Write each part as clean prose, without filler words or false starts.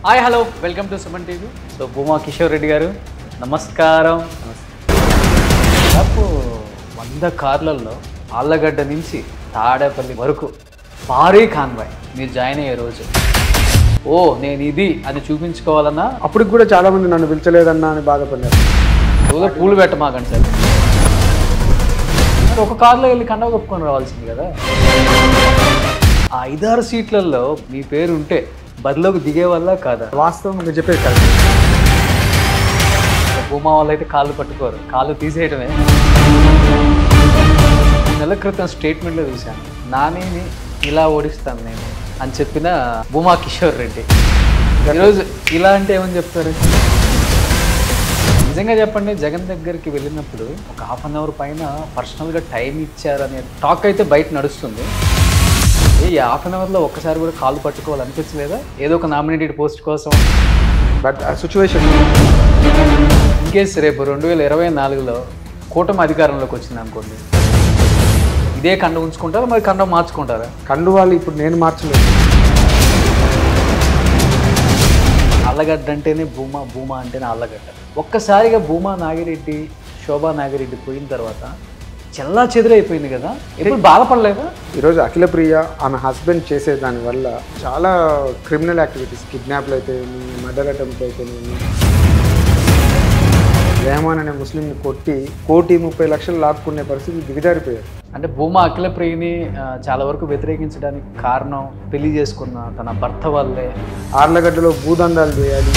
Hi hello welcome to Suman TV. So Bhuma Kishore Reddy గారు నమస్కారం. దాదాపు 100 కార్లలో ఆళ్ళగడ్డ నుంచి తాడేపల్లి వరకు భారీ కాన్వాయ్ మీరు జాయిన్ అయ్యే రోజు. నేను ఇది అని చూపించుకోవాలన్నా అప్పటికి కూడా చాలా మంది నన్ను పిలిచలేదన్నా అని బాధపడ్డారు. రోజు పూలు పెట్టమాకండి సార్. మరి ఒక కార్లో వెళ్ళి కండవ కప్పుకొని రావాల్సింది కదా. ఆ 5-6 సీట్లలో మీ పేరు ఉంటే బరిలోకి దిగే వల్ల కాదా? వాస్తవం మీరు చెప్పేది కాదు. భూమా వాళ్ళు అయితే కాళ్ళు పట్టుకోరు, కాళ్ళు తీసేయడమే. నెల క్రితం స్టేట్మెంట్లో చూశాను, నానిని ఇలా ఓడిస్తాను నేను అని చెప్పిన భూమా కిషోర్ రెడ్డి ఈరోజు ఇలా అంటే ఏమని చెప్తారు? నిజంగా చెప్పండి, జగన్ దగ్గరికి వెళ్ళినప్పుడు ఒక ½ అవర్ పైన పర్సనల్గా టైం ఇచ్చారనే టాక్ అయితే బయట నడుస్తుంది. ఈ ½ అవర్లో ఒక్కసారి కూడా కాళ్ళు పట్టుకోవాలనిపించలేదా? ఏదో ఒక నామినేటెడ్ పోస్ట్ కోసం. బట్ ఆ సిచ్యువేషన్ ఇన్కేస్ రేపు 2024లో కూటమి అధికారంలోకి వచ్చింది అనుకోండి, ఇదే కండ ఉంచుకుంటారా మరి కండ మార్చుకుంటారా? కండు వాళ్ళు ఇప్పుడు నేను మార్చలేదు. ఆళ్ళగడ్డ అంటేనే భూమా, భూమా అంటేనే ఆళ్ళగడ్డ. ఒక్కసారిగా భూమా నాగిరెడ్డి, శోభా నాగిరెడ్డి పోయిన తర్వాత చెల్లా చెదురైపోయింది కదా. ఎప్పుడు బాధపడలేదా? ఈరోజు అఖిలప్రియ ఆమె హస్బెండ్ చేసే దానివల్ల చాలా క్రిమినల్ యాక్టివిటీస్, కిడ్నాప్లు అయితేనేమి, మర్డర్ అటెంప్ట్ అయితేనేమి, రెహమాన్ అనే ముస్లింని కొట్టి 1,30,00,000 లాక్కునే పరిస్థితి దిగజారిపోయారు. అంటే భూమా అఖిలప్రియని చాలా వరకు వ్యతిరేకించడానికి కారణం పెళ్లి చేసుకున్న తన భర్త వల్లే. ఆర్లగడ్డలో భూదందాలు చేయాలి,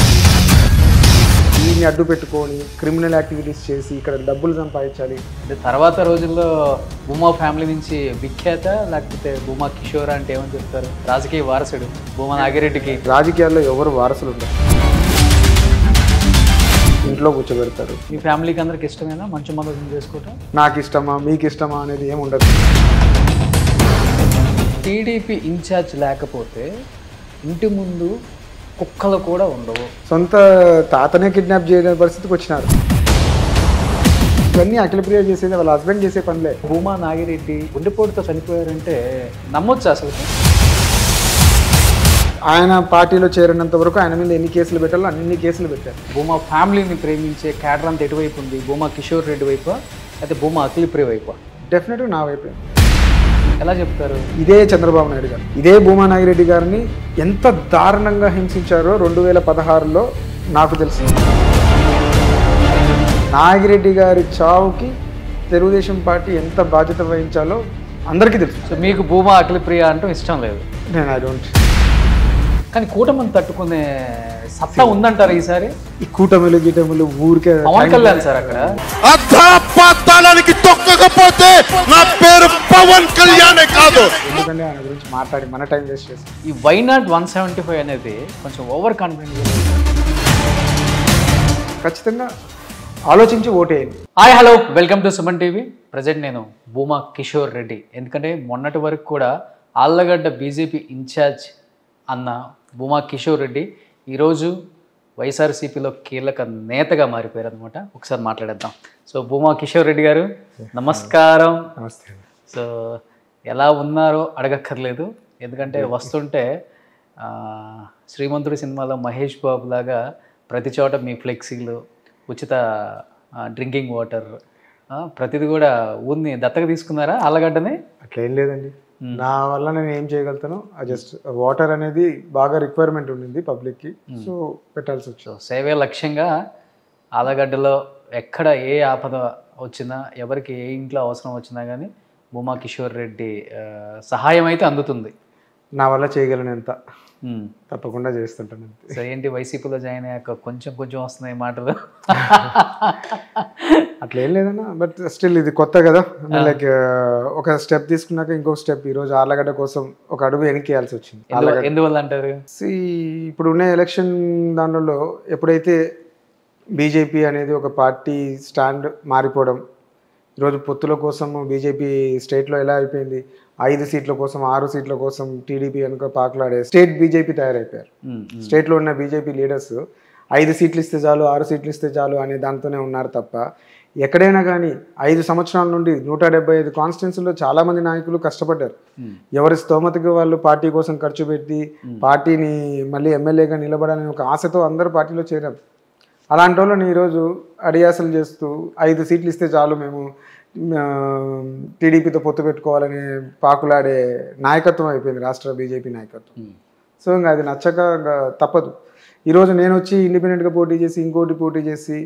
దీన్ని అడ్డు పెట్టుకొని క్రిమినల్ యాక్టివిటీస్ చేసి ఇక్కడ డబ్బులు సంపాదించాలి. అంటే తర్వాత రోజుల్లో భూమా ఫ్యామిలీ నుంచి విఖ్యాత, లేకపోతే భూమా కిషోర్ అంటే ఏమని చెప్తారు? రాజకీయ వారసుడు భూమా నాగిరెడ్డికి. రాజకీయాల్లో ఎవరు వారసులు ఉండరు, ఇంట్లో కూర్చోబెడతారు. మీ ఫ్యామిలీకి అందరికి ఇష్టమేనా మంచు మనోజం చేసుకోవటం? నాకు ఇష్టమా మీకు ఇష్టమా అనేది ఏమి ఉండదు. టీడీపీ ఇన్ఛార్జ్ లేకపోతే ఇంటి ముందు కుక్కలు కూడా ఉండవు. సొంత తాతనే కిడ్నాప్ చేయని పరిస్థితికి వచ్చినారు. ఇవన్నీ అఖిలప్రియ చేసేది వాళ్ళ హస్బెండ్ చేసే పనులే. భూమా నాగిరెడ్డి గుండెపోటుతో చనిపోయారంటే నమ్మొచ్చు అసలు? ఆయన పార్టీలో చేరినంత వరకు ఆయన మీద ఎన్ని కేసులు పెట్టాలో అన్ని కేసులు పెట్టారు. భూమా ఫ్యామిలీని ప్రేమించే క్యాడర్ అంతా ఎటువైపు ఉంది? భూమా కిషోర్ రెడ్డి వైపు అయితే భూమా అఖిలప్రియ వైపు? డెఫినెట్గా నా వైపు. ఎలా చెప్తారు? ఇదే చంద్రబాబు నాయుడు గారు ఇదే భూమా నాగిరెడ్డి గారిని ఎంత దారుణంగా హింసించారో 2016లో నాకు తెలుసు. నాగిరెడ్డి గారి చావుకి తెలుగుదేశం పార్టీ ఎంత బాధ్యత వహించాలో అందరికీ తెలుసు. సో మీకు భూమా అఖిలప్రియ అంటూ ఇష్టం లేదు? నేను ఐ డోంట్. కానీ కూటమిని తట్టుకునే సత్తా ఉందంటారు ఈసారి? ఈ కూటమిలు గీటములు ఊరికే పవన్ కళ్యాణ్ సార్ అక్కడ అధాపాతాళానికి తొక్కకపోతే నా పేరు పవన్ కళ్యాణే కాదు. ఎందుకంటే ఆయన గురించి మాట్లాడి మన టైం వేస్ట్ చేస్తాం. ఈ వైనాట్ 175 అనేది కొంచెం ఓవర్ కాన్ఫిడెంట్. ఖచ్చితంగా ఆలోచించి ఓటేయండి. Hi hello welcome to Suman TV. Present నేను భూమా కిషోర్ రెడ్డి. ఎందుకంటే మొన్నటి వరకు కూడా ఆళ్ళగడ్డ బీజేపీ ఇన్ఛార్జ్ అన్న భూమా కిషోర్ రెడ్డి ఈరోజు వైఎస్ఆర్సీపీలో కీలక నేతగా మారిపోయారు అనమాట. ఒకసారి మాట్లాడేద్దాం. సో భూమా కిషోర్ రెడ్డి గారు నమస్కారం. నమస్తే. సో ఎలా ఉన్నారో అడగక్కర్లేదు, ఎందుకంటే వస్తుంటే శ్రీమంతుడి సినిమాలో మహేష్ బాబు లాగా ప్రతి చోట మీ ఫ్లెక్సీలు, ఉచిత డ్రింకింగ్ వాటర్, ప్రతిది కూడా ఊరిని దత్తగా తీసుకున్నారా ఆళ్ళగడ్డని? అట్లా ఏం లేదండి. నా వల్ల నేను ఏం చేయగలుగుతాను, జస్ట్ వాటర్ అనేది బాగా రిక్వైర్మెంట్ ఉండింది పబ్లిక్కి, సో పెట్టాల్సి వచ్చింది. సేవే లక్ష్యంగా ఆళ్ళగడ్డలో ఎక్కడ ఏ ఆపద వచ్చినా, ఎవరికి ఏ ఇంట్లో అవసరం వచ్చినా కానీ భూమా కిషోర్ రెడ్డి సహాయం అయితే అందుతుంది. నా వల్ల చేయగలనంత తప్పకుండా చేస్తుంటాను. సో ఏంటి వైసీపీలో జాయిన్ అయ్యాక కొంచెం కొంచెం వస్తున్నాయి మాటలు? అట్లా ఏం లేదన్నా, బట్ స్టిల్ ఇది కొత్త కదా. లైక్ ఒక స్టెప్ తీసుకున్నాక ఇంకొక స్టెప్ ఈరోజు ఆళ్ళగడ్డ కోసం ఒక అడుగు వెనక్కియాల్సి వచ్చింది. ఎందువల్ల అంటారు? ఇప్పుడు ఉన్న ఎలక్షన్ దానిలో ఎప్పుడైతే బీజేపీ అనేది ఒక పార్టీ స్టాండ్ మారిపోవడం, ఈరోజు పొత్తుల కోసం బీజేపీ స్టేట్లో ఎలా అయిపోయింది, 5 సీట్ల కోసం 6 సీట్ల కోసం టీడీపీ కనుక పాకులాడే స్టేట్ బీజేపీ తయారైపోయారు. స్టేట్లో ఉన్న బీజేపీ లీడర్స్ 5 సీట్లు ఇస్తే చాలు 6 సీట్లు ఇస్తే చాలు అనే దాంతోనే ఉన్నారు తప్ప ఎక్కడైనా కానీ 5 సంవత్సరాల నుండి 175 కాన్స్టిట్యున్సీలో చాలామంది నాయకులు కష్టపడ్డారు. ఎవరి స్తోమతకి వాళ్ళు పార్టీ కోసం ఖర్చు పెట్టి పార్టీని మళ్ళీ ఎమ్మెల్యేగా నిలబడాలని ఒక ఆశతో అందరూ పార్టీలో చేరారు. అలాంటి వాళ్ళని ఈరోజు అడియాసలు చేస్తూ 5 సీట్లు ఇస్తే చాలు మేము టీడీపీతో పొత్తు పెట్టుకోవాలని పాకులాడే నాయకత్వం అయిపోయింది రాష్ట్ర బీజేపీ నాయకత్వం. సో ఇంకా అది నచ్చక తప్పదు. ఈరోజు నేను వచ్చి ఇండిపెండెంట్గా పోటీ చేసి ఇంకోటి పోటీ చేసి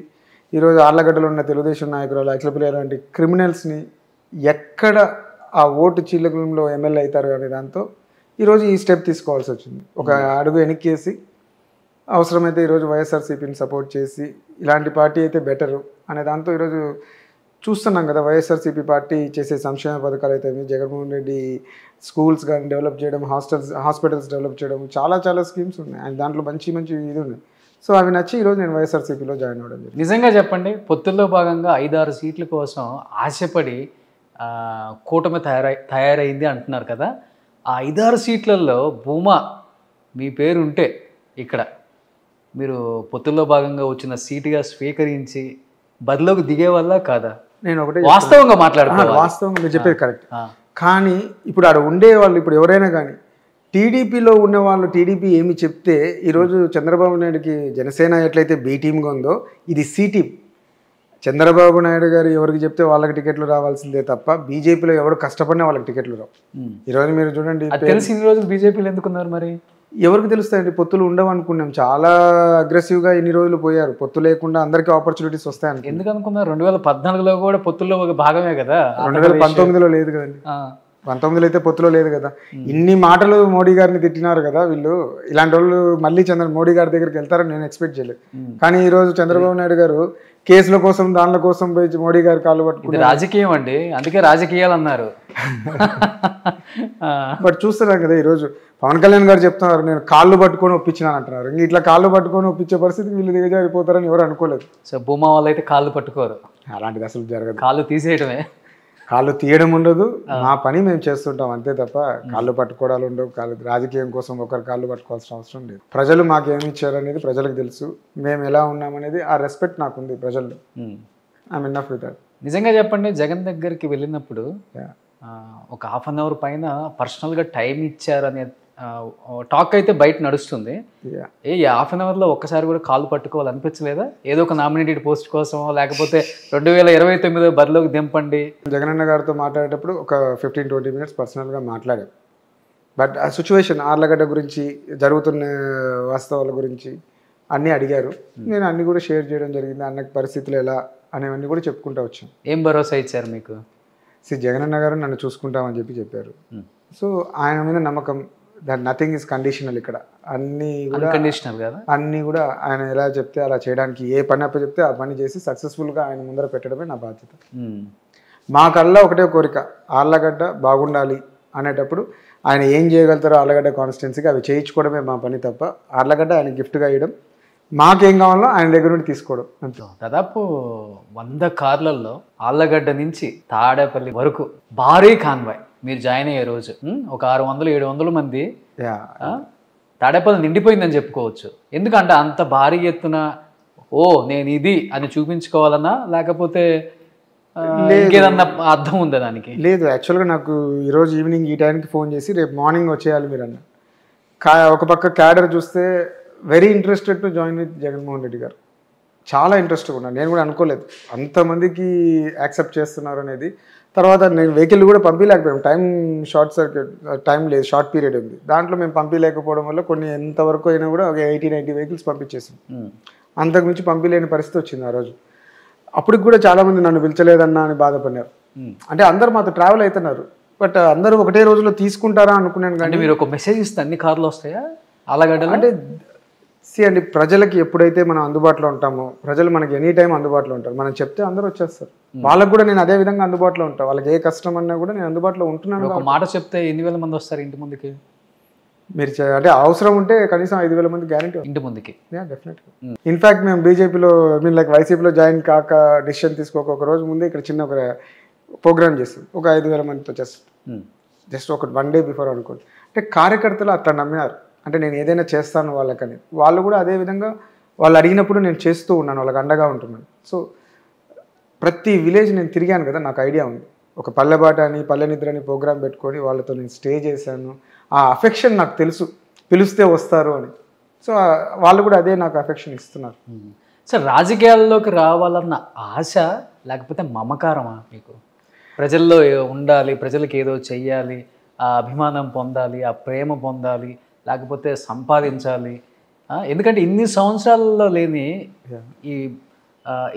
ఈరోజు ఆళ్లగడ్డలో ఉన్న తెలుగుదేశం నాయకురాలు అఖిలప్రియ లాంటి క్రిమినల్స్ని ఎక్కడ ఆ ఓటు చీలకంలో ఎమ్మెల్యే అవుతారు అనే దాంతో ఈరోజు ఈ స్టెప్ తీసుకోవాల్సి వచ్చింది. ఒక అడుగు వెనక్కేసి అవసరమైతే ఈరోజు వైఎస్ఆర్సీపీని సపోర్ట్ చేసి ఇలాంటి పార్టీ అయితే బెటరు అనే దాంతో ఈరోజు చూస్తున్నాం కదా. వైఎస్ఆర్సీపీ పార్టీ చేసే సంక్షేమ పథకాలు అయితే జగన్మోహన్ రెడ్డి స్కూల్స్ కానీ డెవలప్ చేయడం, హాస్పిటల్స్ డెవలప్ చేయడం, చాలా చాలా స్కీమ్స్ ఉన్నాయి. అండ్ దాంట్లో మంచి ఇది ఉన్నాయి. సో అవి నచ్చి ఈరోజు నేను వైఎస్ఆర్సీపీలో జాయిన్ అవ్వడం జరిగింది. నిజంగా చెప్పండి, పొత్తుల్లో భాగంగా 5-6 సీట్ల కోసం ఆశపడి కూటమి తయారైంది అంటున్నారు కదా. ఆ 5-6 సీట్లలో భూమా మీ పేరు ఉంటే ఇక్కడ మీరు పొత్తుల్లో భాగంగా వచ్చిన సీటుగా స్వీకరించి బరిలోకి దిగే వల్ల కాదా? నేను ఒకటే వాస్తవంగా మాట్లాడుతున్నాను. వాస్తవంగా మీరు చెప్పేది కరెక్ట్. కానీ ఇప్పుడు ఆడ ఉండే వాళ్ళు ఇప్పుడు ఎవరైనా కానీ టీడీపీలో ఉన్న వాళ్ళు టీడీపీ ఏమి చెప్తే ఈరోజు చంద్రబాబు నాయుడుకి జనసేన ఎట్లయితే బి టీమ్గా ఉందో ఇది సి టీమ్. చంద్రబాబు నాయుడు గారు ఎవరికి చెప్తే వాళ్ళకి టికెట్లు రావాల్సిందే తప్ప బీజేపీలో ఎవరు కష్టపడినా వాళ్ళకి టికెట్లు రావు. ఈరోజు మీరు చూడండి, తెలిసి ఇన్ని రోజులు బీజేపీలో ఎందుకున్నారు మరి? ఎవరికి తెలుస్తాయండి? పొత్తులు ఉండవు అనుకున్నాం. చాలా అగ్రెసివ్గా ఇన్ని రోజులు పోయారు. పొత్తు లేకుండా అందరికీ ఆపర్చునిటీస్ వస్తాయని ఎందుకు అనుకున్నారు? 2014లో కూడా పొత్తుల్లో ఒక భాగమే కదా. 2019లో లేదు కదండి. 19లో అయితే పొత్తులో లేదు కదా. ఇన్ని మాటలు మోడీ గారిని తిట్టినారు కదా వీళ్ళు. ఇలాంటి వాళ్ళు మళ్ళీ మోడీ గారి దగ్గరికి వెళ్తారని నేను ఎక్స్పెక్ట్ చేయలేదు. కానీ ఈరోజు చంద్రబాబు నాయుడు గారు కేసుల కోసం దానిల కోసం పోయి మోడీ గారి కాళ్ళు పట్టుకుంటే రాజకీయం అండి, అందుకే రాజకీయాలు అన్నారు. బట్ చూస్తున్నాం కదా ఈరోజు పవన్ కళ్యాణ్ గారు చెప్తున్నారు నేను కాళ్ళు పట్టుకొని ఒప్పించినాను అంటున్నారు. ఇంక ఇట్లా కాళ్ళు పట్టుకొని ఒప్పించే పరిస్థితికి వీళ్ళు దిగజారిపోతారని ఎవరు అనుకోలేదు. సో భూమా వాళ్ళు అయితే కాళ్ళు పట్టుకోరు, అలాంటిది అసలు జరగదు. కాళ్ళు తీసేయడమే. కాళ్ళు తీయడం ఉండదు, మా పని మేము చేస్తుంటాం అంతే తప్ప కాళ్ళు పట్టుకోవడాలు ఉండవు. రాజకీయం కోసం ఒకరు కాళ్ళు పట్టుకోవాల్సిన అవసరం లేదు. ప్రజలు మాకేమి ఇచ్చారు అనేది ప్రజలకు తెలుసు. మేము ఎలా ఉన్నామనేది ఆ రెస్పెక్ట్ నాకుంది ప్రజల్లో. I'm enough with that. నిజంగా చెప్పండి, జగన్ దగ్గరికి వెళ్ళినప్పుడు ఒక 1/2 అవర్ పైన పర్సనల్గా టైం ఇచ్చారనే టాక్ అయితే బయట నడుస్తుంది. 1/2 అవర్లో ఒక్కసారి కూడా కాళ్ళు పట్టుకోవాలనిపించలేదా? ఏదో ఒక నామినేటెడ్ పోస్ట్ కోసం లేకపోతే 2029 బరిలోకి దింపండి. జగనన్న గారితో మాట్లాడేటప్పుడు ఒక 15-20 మినిట్స్ పర్సనల్గా మాట్లాడాం. బట్ ఆ సిచ్యువేషన్ ఆర్లగడ్డ గురించి జరుగుతున్న వాస్తవాల గురించి అన్నీ అడిగారు. నేను అన్నీ కూడా షేర్ చేయడం జరిగింది. అన్నకి పరిస్థితులు ఎలా అనేవన్నీ కూడా చెప్పుకుంటూ వచ్చాం. ఏం భరోసా ఇచ్చారు మీకు? జగనన్న గారు నన్ను చూసుకుంటామని చెప్పారు. సో ఆయన మీద నమ్మకం. That nothing is conditional. ఇక్కడ అన్నీ కూడా కండిషనల్ కదా. అన్నీ కూడా ఆయన ఎలా చెప్తే అలా చేయడానికి, ఏ పని అప్ప చెప్తే ఆ పని చేసి సక్సెస్ఫుల్గా ఆయన ముందర పెట్టడమే నా బాధ్యత. మాకల్లా ఒకటే కోరిక, ఆళ్లగడ్డ బాగుండాలి అనేటప్పుడు ఆయన ఏం చేయగలుగుతారో ఆళ్లగడ్డ కాన్స్టిట్యున్సీకి అవి చేయించుకోవడమే మా పని తప్ప ఆళ్లగడ్డ ఆయన గిఫ్ట్గా ఇవ్వడం, మాకేం కావాలో ఆయన దగ్గర నుండి తీసుకోవడం అంతే. దాదాపు 100 కార్లలో ఆళ్లగడ్డ నుంచి తాడేపల్లి వరకు భారీ కాన్వాయ్ మీరు జాయిన్ అయ్యే రోజు ఒక 600-700 మంది తాడేపల్లి నిండిపోయిందని చెప్పుకోవచ్చు. ఎందుకంటే అంత భారీ ఎత్తున నేను ఇది అని చూపించుకోవాలన్నా లేకపోతే ఇంకేదన్నా అర్థం ఉందా దానికి? లేదు, యాక్చువల్గా నాకు ఈరోజు ఈవినింగ్ ఈ టైంకి ఫోన్ చేసి రేపు మార్నింగ్ వచ్చేయాలి మీరు అన్న. ఒక పక్క క్యాడర్ చూస్తే very interested to join with Jaganmohan Reddy గారు. చాలా ఇంట్రెస్ట్గా ఉన్నాను. నేను కూడా అనుకోలేదు అంతమందికి యాక్సెప్ట్ చేస్తున్నారు అనేది. తర్వాత నేను వెహికల్ కూడా పంపించలేకపోయాం. టైం లేదు, షార్ట్ పీరియడ్ ఉంది. దాంట్లో మేము పంపించలేకపోవడం వల్ల కొన్ని ఎంతవరకు అయినా కూడా ఒక 80-90 వెహికల్స్ పంపించేసాం. అంతకుమించి పంపించలేని పరిస్థితి వచ్చింది ఆ రోజు. అప్పటికి కూడా చాలామంది నన్ను పిలిచలేదన్నా అని బాధపడినారు. అంటే అందరు మాతో ట్రావెల్ అవుతున్నారు, బట్ అందరూ ఒకటే రోజులో తీసుకుంటారా అనుకున్నాను. కానీ మీరు ఒక మెసేజ్ ఇస్తే అన్ని కార్లు వస్తాయా ఆళ్లగడ్డ? అంటే అండి, ప్రజలకి ఎప్పుడైతే మనం అందుబాటులో ఉంటామో ప్రజలు మనకి ఎనీ టైం అందుబాటులో ఉంటారు. మనం చెప్తే అందరూ వచ్చేస్తారు. వాళ్ళకు కూడా నేను అదే విధంగా అందుబాటులో ఉంటాను. వాళ్ళకి ఏ కష్టం అన్నా కూడా నేను అందుబాటులో ఉంటున్నాను. ఒక మాట చెప్తే ఎన్ని వేల మంది వస్తారు ఇంటి ముందుకి? మీరు అంటే అవసరం ఉంటే కనీసం 5,000 మంది గ్యారెంటీ ఇంటి ముందుకి. డెఫినెట్గా. ఇన్ఫాక్ట్ మేము బీజేపీలో వైసీపీలో జాయిన్ కాక డిసిషన్ తీసుకోక ఒక రోజు ముందే ఇక్కడ చిన్న ఒక ప్రోగ్రామ్ చేస్తాం. ఒక 5,000 మందితో జస్ట్ ఒక 1 డే బిఫోర్ అనుకోండి. అంటే కార్యకర్తలు అట్లా నమ్మినారు. అంటే నేను ఏదైనా చేస్తాను వాళ్ళకని. వాళ్ళు కూడా అదే విధంగా వాళ్ళు అడిగినప్పుడు నేను చేస్తూ ఉన్నాను, వాళ్ళకి అండగా ఉంటున్నాను. సో ప్రతి విలేజ్ నేను తిరిగాను కదా, నాకు ఐడియా ఉంది. ఒక పల్లెబాట అని పల్లె నిద్ర అని ప్రోగ్రామ్ పెట్టుకొని వాళ్ళతో నేను స్టే చేశాను. ఆ అఫెక్షన్ నాకు తెలుసు, పిలిస్తే వస్తారు అని. సో వాళ్ళు కూడా అదే నాకు అఫెక్షన్ ఇస్తున్నారు. సార్, రాజకీయాల్లోకి రావాలన్న ఆశ లేకపోతే మమకారమా మీకు? ప్రజల్లో ఉండాలి, ప్రజలకు ఏదో చెయ్యాలి, ఆ అభిమానం పొందాలి, ఆ ప్రేమ పొందాలి, లేకపోతే సంపాదించాలి. ఎందుకంటే ఇన్ని సంవత్సరాల్లో లేని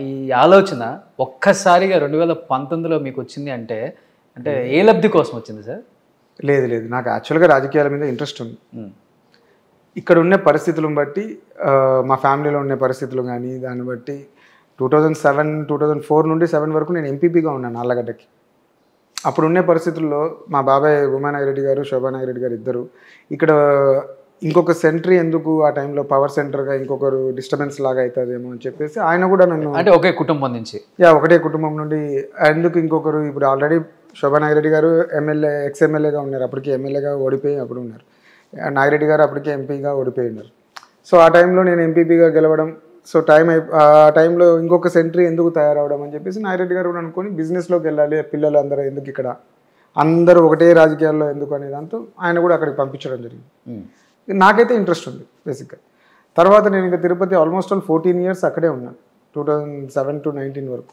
ఈ ఆలోచన ఒక్కసారిగా 2019లో మీకు వచ్చింది అంటే అంటే ఏ లబ్ధి కోసం వచ్చింది సార్? లేదు, నాకు యాక్చువల్గా రాజకీయాల మీద ఇంట్రెస్ట్ ఉంది. ఇక్కడ ఉన్న పరిస్థితులను బట్టి, మా ఫ్యామిలీలో ఉన్న పరిస్థితులు కానీ దాన్ని బట్టి 2004 నుండి 7 వరకు నేను ఎంపీపీగా ఉన్నాను ఆళ్ళగడ్డకి. అప్పుడు ఉన్న పరిస్థితుల్లో మా బాబాయ్ ఉమానాగిరెడ్డి గారు, శోభానాగిరెడ్డి గారు ఇద్దరు ఇక్కడ ఇంకొక సెంటరీ ఎందుకు ఆ టైంలో పవర్ సెంటర్గా ఇంకొకరు డిస్టర్బెన్స్ లాగా అవుతుందేమో అని చెప్పేసి ఆయన కూడా నన్ను, అంటే ఒకే కుటుంబం నుంచి, ఒకటే కుటుంబం నుండి ఎందుకు ఇంకొకరు, ఇప్పుడు ఆల్రెడీ శోభానాగిరెడ్డి గారు ఎక్స్ఎమ్మెల్యేగా ఉన్నారు, అప్పటికి ఎమ్మెల్యేగా ఓడిపోయి అప్పుడు ఉన్నారు. నాగిరెడ్డి గారు అప్పటికే ఎంపీగా ఓడిపోయి ఉన్నారు. సో ఆ టైంలో నేను ఎంపీపీగా గెలవడం, సో ఆ టైంలో ఇంకొక సెంటరీ ఎందుకు తయారవడం అని చెప్పేసి నాగిరెడ్డి గారు కూడా అనుకొని బిజినెస్లోకి వెళ్ళాలి, పిల్లలు అందరూ ఎందుకు ఇక్కడ అందరూ ఒకటే రాజకీయాల్లో ఎందుకు అనే దాంతో ఆయన కూడా అక్కడికి పంపించడం జరిగింది. నాకైతే ఇంట్రెస్ట్ ఉంది బేసిక్గా. తర్వాత నేను ఇంకా తిరుపతి ఆల్మోస్ట్ 14 years అక్కడే ఉన్నాను, 2007 to 19 వరకు.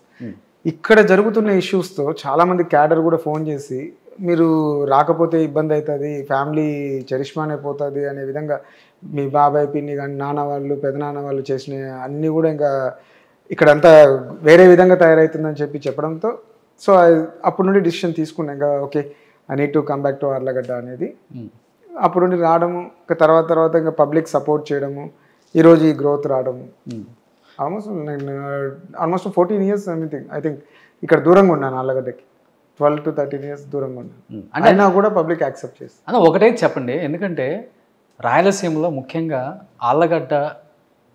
ఇక్కడ జరుగుతున్న ఇష్యూస్తో చాలామంది క్యాడర్ కూడా ఫోన్ చేసి మీరు రాకపోతే ఇబ్బంది అవుతుంది, ఫ్యామిలీ చరిష్మానే పోతుంది అనే విధంగా మీ బాబాయ్ పిన్ని కానీ నాన్న వాళ్ళు పెదనాన్న వాళ్ళు చేసిన అన్నీ కూడా ఇంకా ఇక్కడంతా వేరే విధంగా తయారవుతుందని చెప్పడంతో సో అప్పటి నుండి డిసిషన్ తీసుకున్నాను, ఇంకా okay I need to come back to Allagadda అనేది. అప్పుడు నుండి రావడము, ఇంకా తర్వాత ఇంకా పబ్లిక్ సపోర్ట్ చేయడము, ఈరోజు ఈ గ్రోత్ రావడము. ఆల్మోస్ట్ 14 years ఐ థింక్ ఇక్కడ దూరంగా ఉన్నాను ఆళ్ళగడ్డకి, 12 to 13 years దూరంగా ఉన్నాను. అయినా కూడా పబ్లిక్ యాక్సెప్ట్ చేసి. అన్న ఒకటే చెప్పండి, ఎందుకంటే రాయలసీమలో ముఖ్యంగా ఆళ్ళగడ్డ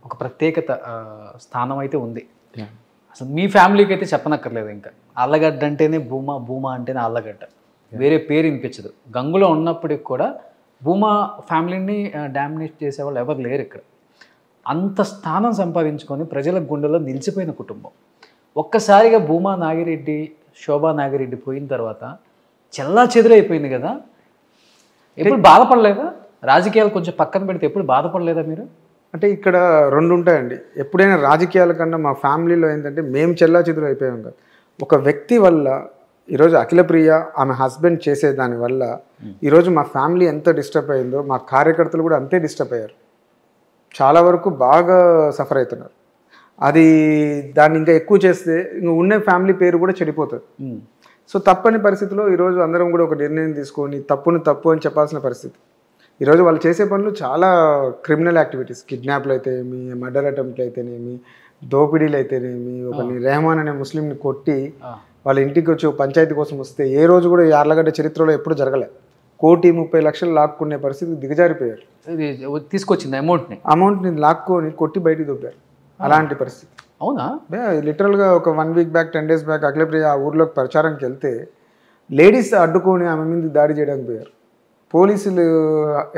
ఒక ప్రత్యేకత స్థానం అయితే ఉంది. అసలు మీ ఫ్యామిలీకి అయితే చెప్పనక్కర్లేదు, ఇంకా ఆళ్ళగడ్డ అంటేనే భూమా అంటేనే ఆళ్ళగడ్డ, వేరే పేరు వినిపించదు. గంగులో ఉన్నప్పటికి కూడా భూమా ఫ్యామిలీని డామినేట్ చేసేవాళ్ళు ఎవరు లేరు ఇక్కడ. అంత స్థానం సంపాదించుకొని ప్రజల గుండెలో నిలిచిపోయిన కుటుంబం. ఒక్కసారిగా భూమా నాగిరెడ్డి, శోభా నాగిరెడ్డి పోయిన తర్వాత చెల్లా చెదురైపోయింది కదా. ఎప్పుడు బాధపడలేదా? రాజకీయాలు కొంచెం పక్కన పెడితే ఎప్పుడు బాధపడలేదా మీరు? అంటే ఇక్కడ 2 ఉంటాయండి. ఎప్పుడైనా రాజకీయాల కన్నా మా ఫ్యామిలీలో ఏంటంటే మేము చెల్లా చెదురు అయిపోయాం కదా. ఒక వ్యక్తి వల్ల ఈరోజు అఖిలప్రియ ఆమె హస్బెండ్ చేసే దానివల్ల ఈరోజు మా ఫ్యామిలీ ఎంత డిస్టర్బ్ అయిందో మా కార్యకర్తలు కూడా అంతే డిస్టర్బ్ అయ్యారు, చాలా వరకు బాగా సఫర్ అవుతున్నారు. అది దాన్ని ఇంకా ఎక్కువ చేస్తే ఇంకా ఉన్న ఫ్యామిలీ పేరు కూడా చెడిపోతుంది. సో తప్పని పరిస్థితిలో ఈరోజు అందరం కూడా ఒక నిర్ణయం తీసుకొని తప్పు అని చెప్పాల్సిన పరిస్థితి. ఈరోజు వాళ్ళు చేసే పనులు చాలా క్రిమినల్ యాక్టివిటీస్, కిడ్నాప్లు అయితేనేమి, మర్డర్ అటెంప్ట్లు అయితేనేమి, దోపిడీలు అయితేనేమి, ఒకరిని రెహమాన్ అనే ముస్లింని కొట్టి వాళ్ళ ఇంటికి వచ్చి పంచాయతీ కోసం వస్తే ఏ రోజు కూడా యార్లగడ్డ చరిత్రలో ఎప్పుడు జరగలే. 1,30,00,000 లాక్కునే పరిస్థితి దిగజారిపోయారు. తీసుకొచ్చింది అమౌంట్ని లాక్కొని కొట్టి బయటికి దొబ్బారు. అలాంటి పరిస్థితి. అవునా? లిటరల్గా ఒక 1 week back 10 days back Akhilapriya ఆ ఊర్లోకి ప్రచారంకి వెళ్తే లేడీస్ అడ్డుకొని ఆమె మీద దాడి చేయడానికి పోయారు. పోలీసులు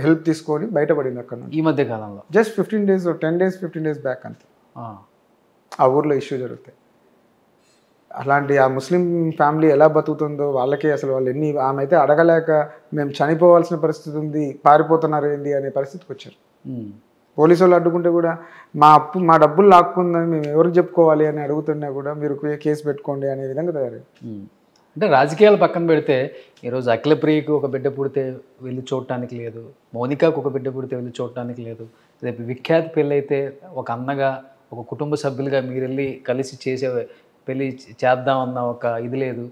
హెల్ప్ తీసుకొని బయటపడింది అక్కడ నుంచి. ఈ మధ్య కాలంలో just 15 days 10 days 15 days back అంతే ఆ ఊర్లో ఇష్యూ జరుగుతాయి. అలాంటి ఆ ముస్లిం ఫ్యామిలీ ఎలా బతుకుతుందో వాళ్ళకే అసలు వాళ్ళు ఆమె అయితే అడగలేక మేము చనిపోవాల్సిన పరిస్థితి ఉంది, పారిపోతున్నారు ఏంది అనే పరిస్థితికి వచ్చారు. పోలీసు వాళ్ళు అడ్డుకుంటే కూడా మా డబ్బులు లాక్కుందని మేము ఎవరికి చెప్పుకోవాలి అని అడుగుతున్నా కూడా మీరు కేసు పెట్టుకోండి అనే విధంగా తయారయ్యారు. అంటే రాజకీయాలు పక్కన పెడితే ఈరోజు అఖిలప్రియకు ఒక బిడ్డ పుడితే వెళ్ళి చూడటానికి లేదు, మౌనికాకు ఒక బిడ్డ పుడితే వెళ్ళి చూడటానికి లేదు, రేపు విఖ్యాతి పెళ్ళి అయితే ఒక అన్నగా ఒక కుటుంబ సభ్యులుగా మీరు వెళ్ళి కలిసి చేసే పెళ్ళి చేద్దామన్న ఒక ఇది లేదు.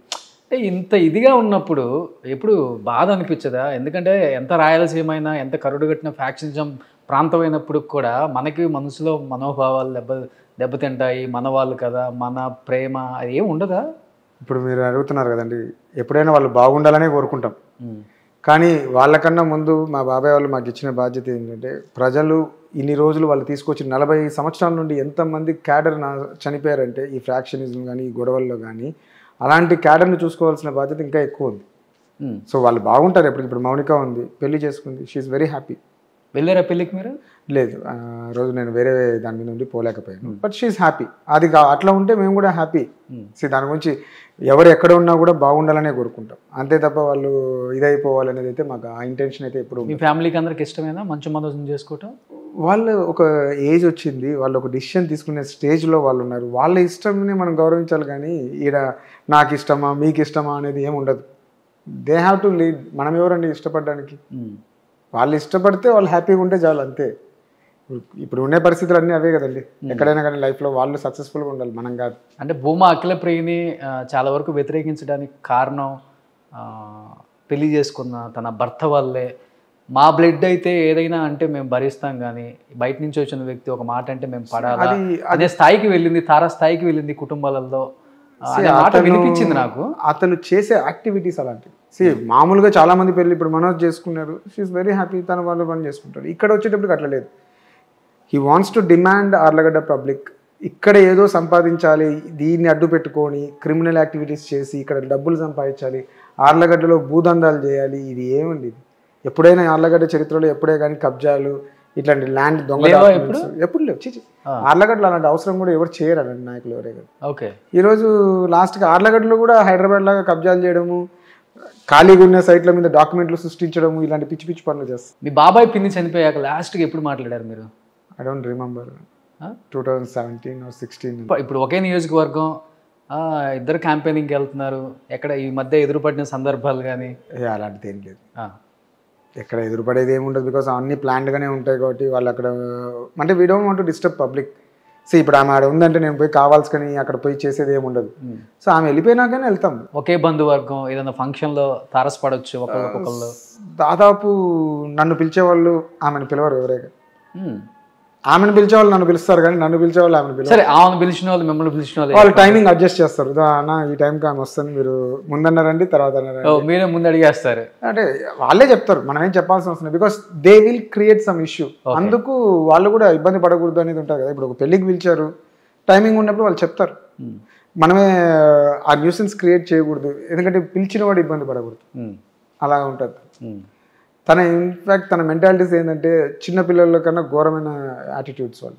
అంటే ఇంత ఇదిగా ఉన్నప్పుడు ఎప్పుడు బాధ అనిపించదా? ఎందుకంటే ఎంత రాయలసీమ అయినా ఎంత కరుడుగట్టిన ఫ్యాక్షనిజం ప్రాంతం అయినప్పుడు కూడా మనకి మనసులో మనోభావాలు దెబ్బతింటాయి. మన వాళ్ళు కదా, మన ప్రేమ అది ఏమి ఉండదా? ఇప్పుడు మీరు అడుగుతున్నారు కదండి, ఎప్పుడైనా వాళ్ళు బాగుండాలనే కోరుకుంటాం. కానీ వాళ్ళకన్నా ముందు మా బాబాయ్ వాళ్ళు మాకు ఇచ్చిన బాధ్యత ఏంటంటే ప్రజలు ఇన్ని రోజులు వాళ్ళు తీసుకొచ్చి 40 సంవత్సరాల నుండి ఎంతమంది క్యాడర్ చనిపోయారంటే ఈ ఫ్రాక్షనిజం కానీ ఈ గొడవల్లో కానీ, అలాంటి క్యాడర్ని చూసుకోవాల్సిన బాధ్యత ఇంకా ఎక్కువ ఉంది. సో వాళ్ళు బాగుంటారు. ఇప్పుడు మౌనిక ఉంది, పెళ్లి చేసుకుంది, షీఈస్ వెరీ హ్యాపీ. వెళ్ళారా పెళ్ళికి మీరు? లేదు, ఆ రోజు నేను వేరే దాని మీద ఉండి పోలేకపోయాను. But she is happy. అది అట్లా ఉంటే మేము కూడా హ్యాపీ. దాని గురించి ఎవరు ఎక్కడ ఉన్నా కూడా బాగుండాలనే కోరుకుంటాం, అంతే తప్ప వాళ్ళు ఇదైపోవాలనేది అయితే మాకు ఆ ఇంటెన్షన్ అయితే ఎప్పుడు. మీ ఫ్యామిలీకి అందరికి ఇష్టమేనా మంచి మనోజం చేసుకోవటం? వాళ్ళు ఒక ఏజ్ వచ్చింది, వాళ్ళు ఒక డిసిషన్ తీసుకునే స్టేజ్లో వాళ్ళు ఉన్నారు. వాళ్ళ ఇష్టంని మనం గౌరవించాలి, కానీ ఈడ నాకు ఇష్టమా మీకు ఇష్టమా అనేది ఏమి ఉండదు. They have to lead. మనం ఎవరండి ఇష్టపడడానికి? వాళ్ళు ఇష్టపడితే వాళ్ళు హ్యాపీగా ఉంటే చాలు, అంతే. ఇప్పుడు ఉండే పరిస్థితులు అన్నీ అవే కదండి. ఎక్కడైనా కానీ లైఫ్లో వాళ్ళు సక్సెస్ఫుల్గా ఉండాలి, మనం కాదు. అంటే భూమా అఖిలప్రియని చాలా వరకు వ్యతిరేకించడానికి కారణం పెళ్లి చేసుకున్న తన భర్త వల్లే. మా బ్లడ్ అయితే ఏదైనా అంటే మేము భరిస్తాం, కానీ బయట నుంచి వచ్చిన వ్యక్తి ఒక మాట అంటే మేము పడాలి అదే స్థాయికి వెళ్ళింది, తారా స్థాయికి వెళ్ళింది కుటుంబాలలో మాట వినిపించింది నాకు. అతను చేసే యాక్టివిటీస్ అలాంటివి. మామూలుగా చాలా మంది పెళ్ళి ఇప్పుడు మనోజ్ చేసుకున్నారు, షీఈస్ వెరీ హ్యాపీ, తన వాళ్ళు పని చేసుకుంటారు. ఇక్కడ వచ్చేటప్పటికి అట్లా లేదు. హీ వాంట్స్ టు డిమాండ్ ఆర్లగడ్డ పబ్లిక్. ఇక్కడ ఏదో సంపాదించాలి, దీన్ని అడ్డు పెట్టుకొని క్రిమినల్ యాక్టివిటీస్ చేసి ఇక్కడ డబ్బులు సంపాదించాలి, ఆర్లగడ్డలో భూదందాలు చేయాలి. ఇది ఏమండి? ఇది ఎప్పుడైనా ఆర్లగడ్డ చరిత్రలో ఎప్పుడే కానీ కబ్జాలు ఇట్లాంటి ల్యాండ్ దొంగ ఎప్పుడు లేవు. ఆర్లగడ్డలో అలాంటి అవసరం కూడా ఎవరు చేయరు అలాంటి నాయకులు ఎవరే కదా. ఓకే, ఈరోజు లాస్ట్గా ఆర్లగడ్డలో కూడా హైదరాబాద్ లాగా కబ్జాలు చేయడము, ఖాళీగా ఉన్న సైట్ల మీద డాక్యుమెంట్లు సృష్టించడము, ఇలాంటి పిచ్చి పిచ్చి పనులు చేస్తారు. మీ బాబాయ్ పిన్ని చనిపోయాక లాస్ట్గా ఎప్పుడు మాట్లాడారు మీరు? I don't remember. 2017 or 16. ఇప్పుడు ఒకే నియోజకవర్గం, ఇద్దరు క్యాంపెయినింగ్కి వెళ్తున్నారు, ఎక్కడ ఈ మధ్య ఎదురుపడిన సందర్భాలు కానీ? అలాంటిది ఏం లేదు, ఎక్కడ ఎదురుపడేది ఏమి ఉండదు. బికాస్ అన్ని ప్లాన్డ్గానే ఉంటాయి కాబట్టి వాళ్ళు అక్కడ అంటే we don't want to disturb public. So ఇప్పుడు ఆమె ఆడ ఉందంటే నేను పోయి కావాల్సి కానీ అక్కడ పోయి చేసేది ఏమి ఉండదు. సో ఆమె వెళ్ళిపోయినాకనే వెళ్తాం. ఒకే బంధువర్గం ఏదైనా ఫంక్షన్లో తారసపడవచ్చు ఒకళ్ళు. దాదాపు నన్ను పిలిచేవాళ్ళు ఆమెను పిలవరు ఎవరైనా. ఆమెను పిలిచేవాళ్ళు నన్ను పిలుస్తారు, కానీ నన్ను పిలిచేవాళ్ళు ఆమెను పిలుస్తారు. సరే, ఆమెను పిలిచిన వాళ్ళు మిమ్మల్ని పిలిచిన వాళ్ళు టైమింగ్ అడ్జస్ట్ చేస్తారు. అన్న ఈ టైంకి ఆమె వస్తుంది, మీరు ముందన్నారండి తర్వాత అన్నారండి, మీరే ముందు అడిగేస్తారు. అంటే వాళ్ళే చెప్తారు, మనం ఏం చెప్పాల్సిన అవసరం లేదు. Because they will create some issue. అందుకు వాళ్ళు కూడా ఇబ్బంది పడకూడదు అనేది ఉంటుంది కదా. ఇప్పుడు ఒక పెళ్ళికి పిలిచారు, టైమింగ్ ఉన్నప్పుడు వాళ్ళు చెప్తారు, మనమే ఆ న్యూసెన్స్ క్రియేట్ చేయకూడదు, ఎందుకంటే పిలిచిన వాడు ఇబ్బంది పడకూడదు, అలా ఉంటుంది. తన ఇన్ఫాక్ట్ తన మెంటాలిటీస్ ఏంటంటే చిన్నపిల్లల కన్నా ఘోరమైన యాటిట్యూడ్స్ వాళ్ళు.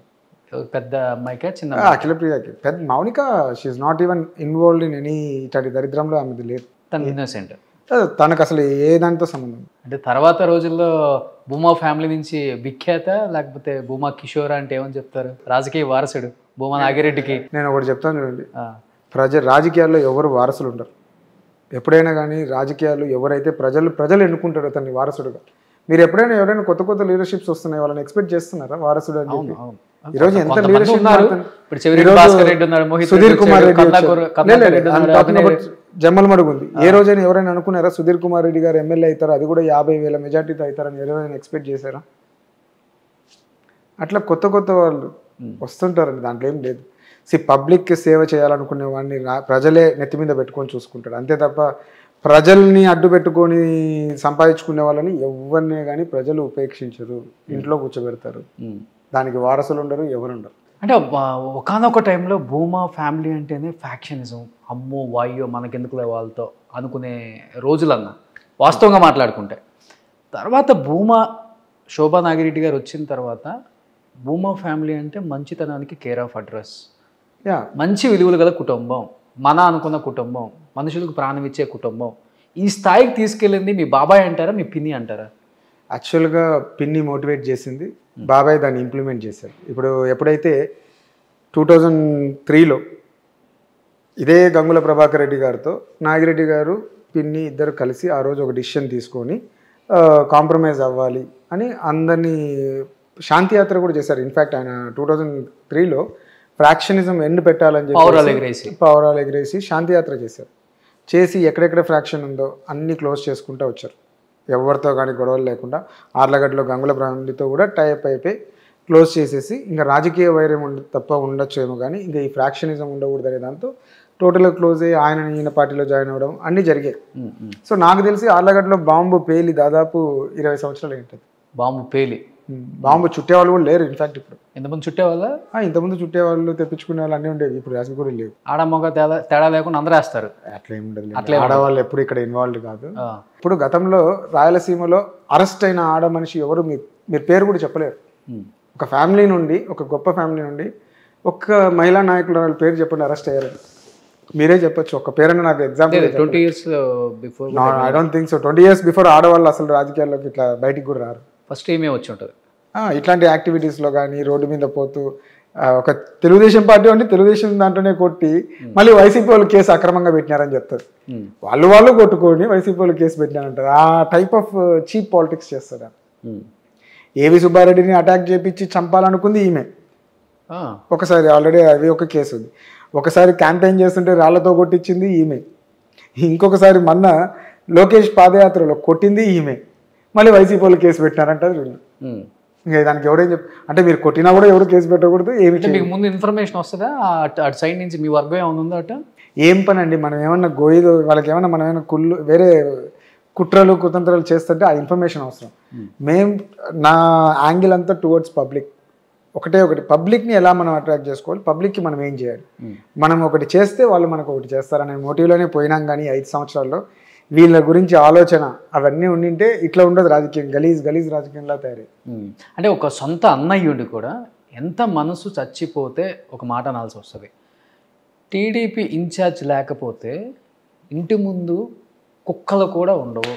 పెద్ద అమ్మాయికా చిన్న? అఖిలప్రియకి పెద్ద. Mounika she is not even involved in any ఇట్లాంటి దరిద్రంలో ఆమెది లేదు. తన ఇన్నోసెంట్, తనకు అసలు ఏ దానితో సంబంధం. అంటే తర్వాత రోజుల్లో భూమా ఫ్యామిలీ నుంచి విఖ్యాత, లేకపోతే భూమా కిషోర్ అంటే ఏమని చెప్తారు? రాజకీయ వారసుడు భూమా నాగిరెడ్డికి. నేను ఒకటి చెప్తాను చూడండి, రాజకీయాల్లో ఎవరు వారసులు ఉండరు. ఎప్పుడైనా కానీ రాజకీయాలు ఎవరైతే ప్రజలు ఎన్నుకుంటారో అతన్ని వారసుడుగా. మీరు ఎప్పుడైనా ఎవరైనా కొత్త లీడర్షిప్స్ వస్తున్నాయి, వాళ్ళని ఎక్స్పెక్ట్ చేస్తున్నారా వారసుడు అని చెప్పి? ఈరోజు ఎంత లీడర్షిప్, సుధీర్ కుమార్ రెడ్డి జమ్మలమడుగు ఉంది. ఏ రోజైనా ఎవరైనా అనుకున్నారా సుధీర్ కుమార్ రెడ్డి గారు ఎమ్మెల్యే అవుతారు, అది కూడా 50,000 మెజార్టీతో అవుతారని ఎవరైనా ఎక్స్పెక్ట్ చేశారా? అట్లా కొత్త వాళ్ళు వస్తుంటారండి, దాంట్లో ఏం లేదు. పబ్లిక్ సేవ చేయాలనుకునే వాడిని ప్రజలే నెత్తి మీద పెట్టుకొని చూసుకుంటాడు, అంతే తప్ప ప్రజల్ని అడ్డు పెట్టుకొని సంపాదించుకునే వాళ్ళని ఎవరినే కానీ ప్రజలు ఉపేక్షించరు, ఇంట్లో కూర్చోబెడతారు. దానికి వారసులు ఉండరు, ఎవరు ఉండరు. అంటే ఒకనొక టైంలో భూమా ఫ్యామిలీ అంటేనే ఫ్యాక్షనిజం, అమ్మో వాయ్యో మనకెందుకులే వాళ్ళతో అనుకునే రోజులన్న వాస్తవంగా మాట్లాడుకుంటే. తర్వాత శోభా నాగిరెడ్డి గారు వచ్చిన తర్వాత భూమా ఫ్యామిలీ అంటే మంచితనానికి కేర్ ఆఫ్ అడ్రస్, మంచి విలువలు గల కుటుంబం, మన అనుకున్న కుటుంబం, మనుషులకు ప్రాణం ఇచ్చే కుటుంబం. ఈ స్థాయికి తీసుకెళ్ళింది మీ బాబాయ్ అంటారా, మీ పిన్ని అంటారా? యాక్చువల్గా పిన్ని మోటివేట్ చేసింది, బాబాయ్ దాన్ని ఇంప్లిమెంట్ చేశారు. ఇప్పుడు ఎప్పుడైతే 2003లో ఇదే గంగుల ప్రభాకర్ రెడ్డి గారితో నాగిరెడ్డి గారు పిన్ని ఇద్దరు కలిసి ఆ రోజు ఒక డిసిషన్ తీసుకొని కాంప్రమైజ్ అవ్వాలి అని అందరినీ శాంతియాత్ర కూడా చేశారు. ఇన్ఫ్యాక్ట్ ఆయన 2003లో ఫ్రాక్షనిజం ఎండ్ పెట్టాలని చెప్పి పౌరాలు ఎగిరేసి శాంతియాత్ర చేసి ఎక్కడెక్కడ ఫ్రాక్షన్ ఉందో అన్ని క్లోజ్ చేసుకుంటూ వచ్చారు. ఎవరితో కానీ గొడవలు లేకుండా ఆర్లగడ్డలో గంగుల ఫ్యామిలీతో కూడా టైప్ అయిపోయి క్లోజ్ చేసేసి ఇంకా రాజకీయ వైరం తప్ప ఉండొచ్చేమో కానీ ఇంకా ఈ ఫ్రాక్షనిజం ఉండకూడదు అనే దాంతో టోటల్గా క్లోజ్ అయ్యి ఈయన పార్టీలో జాయిన్ అవ్వడం అన్నీ జరిగాయి. సో నాకు తెలిసి ఆర్లగడ్డలో బాంబు పేలి దాదాపు 20 సంవత్సరాలు ఏంటది. బాంబు చుట్టేవాళ్ళు కూడా లేరు. ఇన్ఫాక్ట్ ఇప్పుడు ఎంతమంది చుట్టేవాళ్ళ, ఇంతకుముందు చుట్టేవాళ్ళు తెప్పించుకునే వాళ్ళు అన్నీ ఉండేవి, ఇప్పుడు యాసలు కూడా లేవు. ఆడమొగ తేడా లేకుండా అందరూ వేస్తారు. అట్లా ఏమి ఉండదు, ఆడవాళ్ళు ఎప్పుడు ఇక్కడ ఇన్వాల్వ్ కాదు. ఇప్పుడు గతంలో రాయలసీమలో అరెస్ట్ అయిన ఆడ మనిషి ఎవరు మీరు పేరు కూడా చెప్పలేరు. ఒక ఫ్యామిలీ నుండి, ఒక గొప్ప ఫ్యామిలీ నుండి ఒక్క మహిళా నాయకుడు వాళ్ళ పేరు చెప్పండి అరెస్ట్ అయ్యారు. మీరే చెప్పొచ్చు ఒక పేరైనా నాకు example. 20 years before I don't think so. 20 years before ఆడవాళ్ళు అసలు రాజకీయాల్లోకి ఇట్లా బయటికి కూడా రారు. ఫస్ట్ ఏమే వచ్చి ఉంటుంది. ఇట్లాంటి యాక్టివిటీస్లో కానీ రోడ్డు మీద పోతూ ఒక తెలుగుదేశం పార్టీ అంటే తెలుగుదేశం దాంట్లోనే కొట్టి మళ్ళీ వైసీపీ వాళ్ళు కేసు అక్రమంగా పెట్టినారని చెప్తారు. వాళ్ళు కొట్టుకొని వైసీపీ వాళ్ళు కేసు పెట్టినారంటారు. ఆ టైప్ ఆఫ్ చీప్ పాలిటిక్స్ చేస్తారు. ఏవి సుబ్బారెడ్డిని అటాక్ చేపించి చంపాలనుకుంది ఈమె ఒకసారి, ఆల్రెడీ అవి ఒక కేసు ఉంది. ఒకసారి క్యాంపెయిన్ చేస్తుంటే రాళ్లతో కొట్టించింది ఈమె. ఇంకొకసారి మొన్న లోకేష్ పాదయాత్రలో కొట్టింది ఈమె. మళ్ళీ వైసీపీ వాళ్ళు కేసు పెట్టినారంటారు. ఇంకా దానికి ఎవరేం అంటే మీరు కొట్టినా కూడా ఎవరు కేసు పెట్టకూడదు. ఏమి మీకు ముందు ఇన్ఫర్మేషన్ వస్తుందా అటు సైడ్ నుంచి? మీ వర్గం ఏమైనా ఉందో అట? ఏం పని అండి, మనం ఏమన్నా గోయిదో వాళ్ళకి ఏమన్నా మనం ఏమైనా వేరే కుట్రలు కుతంత్రాలు చేస్తుంటే ఆ ఇన్ఫర్మేషన్ అవసరం. నా యాంగిల్ అంతా టువర్డ్స్ పబ్లిక్. ఒకటి పబ్లిక్ని ఎలా మనం అట్రాక్ట్ చేసుకోవాలి, పబ్లిక్కి మనం ఏం చేయాలి, మనం ఒకటి చేస్తే వాళ్ళు మనకు ఒకటి చేస్తారనే మోటివ్లోనే పోయినాం. కానీ 5 సంవత్సరాల్లో వీళ్ళ గురించి ఆలోచన అవన్నీ ఉండింటే ఇట్లా ఉండదు రాజకీయం. గలీజ్ రాజకీయంలా తయారై. అంటే ఒక సొంత అన్నయ్యుడి కూడా ఎంత మనసు చచ్చిపోతే ఒక మాట అనాల్సి వస్తుంది. టీడీపీ ఇన్ఛార్జ్ లేకపోతే ఇంటి ముందు కుక్కలు కూడా ఉండవు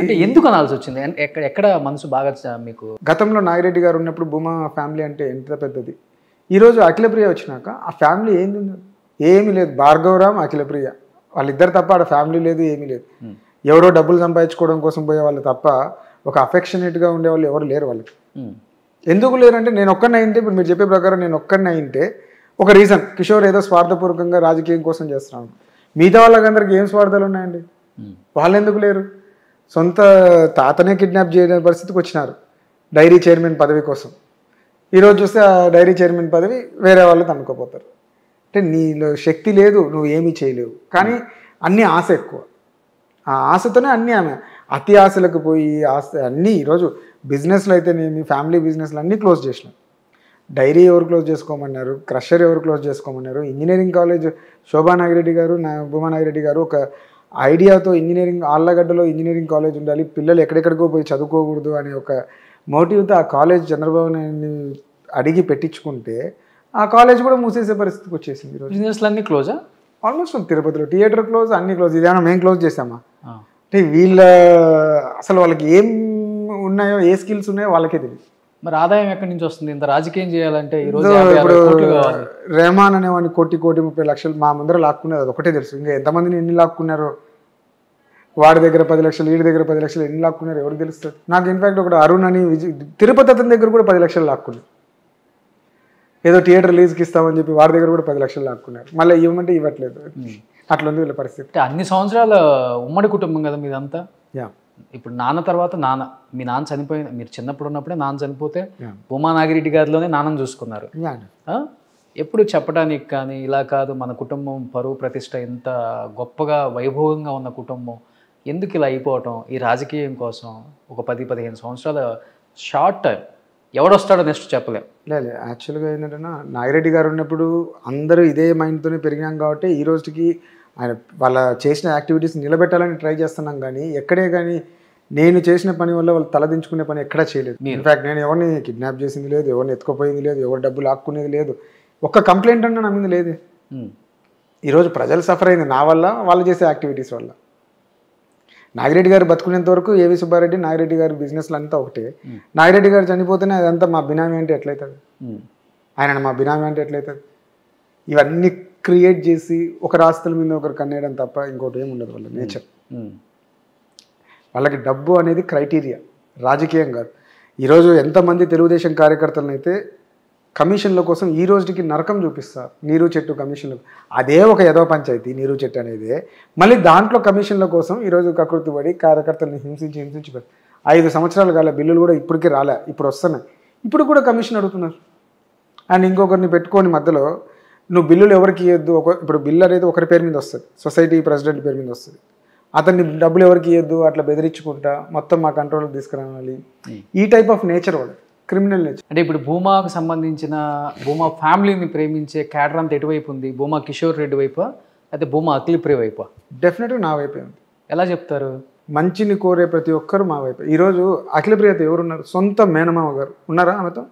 అంటే ఎందుకు అనాల్సి వచ్చింది? ఎక్కడ మనసు బాగా మీకు? గతంలో నాగిరెడ్డి గారు ఉన్నప్పుడు భూమా ఫ్యామిలీ అంటే ఎంత పెద్దది. ఈరోజు అఖిలప్రియ వచ్చినాక ఆ ఫ్యామిలీ ఏంది? ఏమీ లేదు. భార్గవరామ్, అఖిలప్రియ వాళ్ళిద్దరు తప్ప ఆడ ఫ్యామిలీ లేదు, ఏమీ లేదు. ఎవరో డబ్బులు సంపాదించుకోవడం కోసం పోయే వాళ్ళు తప్ప ఒక అఫెక్షనేట్గా ఉండేవాళ్ళు ఎవరు లేరు వాళ్ళకి. ఎందుకు లేరంటే నేను ఒక్కడిని అయింటే, ఇప్పుడు మీరు చెప్పే ప్రకారం నేను ఒక్కడిని అయింటే ఒక రీజన్, కిషోర్ ఏదో స్వార్థపూర్వకంగా రాజకీయం కోసం చేస్తున్నాను. మిగతా వాళ్ళకందరికి ఏం స్వార్థాలు ఉన్నాయండి? వాళ్ళు ఎందుకు లేరు? సొంత తాతనే కిడ్నాప్ చేయని పరిస్థితికి వచ్చినారు డైరీ చైర్మన్ పదవి కోసం. ఈరోజు చూస్తే ఆ డైరీ చైర్మన్ పదవి వేరే వాళ్ళు తన్నుకోపోతారు. అంటే నీలో శక్తి లేదు, నువ్వు ఏమీ చేయలేవు. కానీ అన్నీ ఆశ ఎక్కువ. ఆ ఆశతోనే అన్నీ ఆమె అతి ఆశలకు పోయి అన్నీ ఈరోజు బిజినెస్లు అయితే మీ ఫ్యామిలీ బిజినెస్లు అన్నీ క్లోజ్ చేసినారు. డైరీ ఎవరు క్లోజ్ చేసుకోమన్నారు, క్రషర్ ఎవరు క్లోజ్ చేసుకోమన్నారు. ఇంజనీరింగ్ కాలేజ్ శోభా నాగిరెడ్డి గారు, భూమా నాగిరెడ్డి గారు ఒక ఐడియాతో ఇంజనీరింగ్ ఆళ్ళగడ్డలో ఇంజనీరింగ్ కాలేజ్ ఉండాలి, పిల్లలు ఎక్కడెక్కడికో పోయి చదువుకోకూడదు అనే ఒక మోటివ్తో ఆ కాలేజ్ చంద్రబాబు నాయుడిని అడిగి పెట్టించుకుంటే ఆ కాలేజ్ కూడా మూసేసే పరిస్థితికి వచ్చేసింది. బిజినెస్లు అన్నీ క్లోజా? ఆల్మోస్ట్ తిరుపతిలో థియేటర్ క్లోజ్, అన్ని క్లోజ్. ఇదేమన్నా మేము క్లోజ్ చేసామా? అంటే వీళ్ళ అసలు వాళ్ళకి ఏం ఉన్నాయో, ఏ స్కిల్స్ ఉన్నాయో వాళ్ళకే తెలియదు. మరి ఆదాయం ఎక్కడి నుంచి వస్తుంది? ఇంత రాజకీయం చేయాలంటే ఈరోజు ఇప్పుడు రెహమాన్ అనేవాడిని 1,30 లక్షలు మా ముందర లాక్కునేది అది ఒకటే తెలుసు. ఇంకా ఎంతమందిని ఎన్ని లాక్కున్నారో, వాడి దగ్గర 10 లక్షలు, వీడి దగ్గర 10 లక్షలు ఎన్ని లాక్కున్నారు ఎవరికి తెలుస్తుంది? నాకు ఇన్ఫాక్ట్ ఒకటి అరుణ్ అని తిరుపతి అతని దగ్గర కూడా 10 లక్షలు లాక్కున్నారు. ఏదో థియేటర్ రిలీజ్కి ఇస్తామని చెప్పి వాడి దగ్గర కూడా 10 లక్షలు లాక్కున్నారు. మళ్ళీ ఇవ్వమంటే ఇవ్వట్లేదు. అట్లా ఉంది వీళ్ళ పరిస్థితి. అన్ని సంవత్సరాల ఉమ్మడి కుటుంబం కదా మీదంతా. ఇప్పుడు నాన్న తర్వాత నాన్న, మీ నాన్న చనిపోయిన, మీరు చిన్నప్పుడు ఉన్నప్పుడే నాన్న చనిపోతే భూమా నాగిరెడ్డి గారిలోనే నాన్నని చూసుకున్నారు. ఎప్పుడు చెప్పడానికి కానీ ఇలా కాదు మన కుటుంబం పరువు ప్రతిష్ట ఎంత గొప్పగా వైభవంగా ఉన్న కుటుంబం ఎందుకు ఇలా అయిపోవటం ఈ రాజకీయం కోసం? ఒక 10-15 సంవత్సరాల షార్ట్ టైం, ఎవడొస్తాడో నెక్స్ట్ చెప్పలేం. లేదు, యాక్చువల్గా ఏంటంటే నాగిరెడ్డి గారు ఉన్నప్పుడు అందరూ ఇదే మైండ్తోనే పెరిగినాం కాబట్టి ఈ రోజుకి ఆయన వాళ్ళ చేసిన యాక్టివిటీస్ నిలబెట్టాలని ట్రై చేస్తున్నాం. కానీ ఎక్కడే కానీ నేను చేసిన పని వల్ల వాళ్ళు తలదించుకునే పని ఎక్కడా చేయలేదు. ఇన్ఫాక్ట్ నేను ఎవరిని కిడ్నాప్ చేసింది లేదు, ఎవరిని ఎత్తుకుపోయింది లేదు, ఎవరు డబ్బులు ఆక్కునేది లేదు, ఒక్క కంప్లైంట్ అన్నా నా మీద లేదు. ఈరోజు ప్రజలు సఫర్ అయింది నా వల్ల, వాళ్ళు చేసే యాక్టివిటీస్ వల్ల. నాగిరెడ్డి గారు బతుకునేంత వరకు ఏవి సుబ్బారెడ్డి, నాగిరెడ్డి గారి బిజినెస్లు అంతా ఒకటే. నాగిరెడ్డి గారు చనిపోతేనే అదంతా మా బినామీ అంటే ఎట్లయితుంది? ఆయన మా బినామీ అంటే ఎట్లయితుంది? ఇవన్నీ క్రియేట్ చేసి ఒక రాస్తుల మీద ఒకరు కన్నేయడం తప్ప ఇంకోటి ఏమి ఉండదు వాళ్ళ నేచర్. వాళ్ళకి డబ్బు అనేది క్రైటీరియా, రాజకీయం కాదు. ఈరోజు ఎంతమంది తెలుగుదేశం కార్యకర్తలను అయితే కమిషన్ల కోసం ఈ రోజుకి నరకం చూపిస్తారు. నీరు చెట్టు కమిషన్లు, అదే ఒక యదో పంచాయతీ నీరు చెట్టు అనేది. మళ్ళీ దాంట్లో కమిషన్ల కోసం ఈరోజు కకృతిపడి కార్యకర్తలను హింసించి 5 సంవత్సరాలు కాలే, బిల్లులు కూడా ఇప్పటికీ రాలే, ఇప్పుడు వస్తున్నాయి. ఇప్పుడు కూడా కమిషన్ అడుగుతున్నారు. అండ్ ఇంకొకరిని పెట్టుకొని మధ్యలో నువ్వు బిల్లులు ఎవరికి ఇవ్వద్దు. ఇప్పుడు బిల్లు అనేది ఒకరి పేరు మీద వస్తుంది, సొసైటీ ప్రెసిడెంట్ పేరు మీద వస్తుంది. అతన్ని డబ్బులు ఎవరికి ఇవ్వద్దు, అట్లా బెదిరించుకుంటా మొత్తం మా కంట్రోల్కి తీసుకురావాలి. ఈ టైప్ ఆఫ్ నేచర్ వాళ్ళు, క్రిమినల్ నేచర్. అంటే ఇప్పుడు భూమాకు సంబంధించిన భూమా ఫ్యామిలీని ప్రేమించే క్యాడర్ అంతా ఎటువైపు ఉంది? భూమా కిషోర్ రెడ్డి వైపా అయితే భూమా అఖిలప్రియ వైపా? డెఫినెట్గా నా వైపే ఉంది. ఎలా చెప్తారు? మంచిని కోరే ప్రతి ఒక్కరు మా వైపు. ఈరోజు అఖిలప్రియత ఎవరున్నారు? సొంత మేనమామ గారు ఉన్నారా ఆమెతో?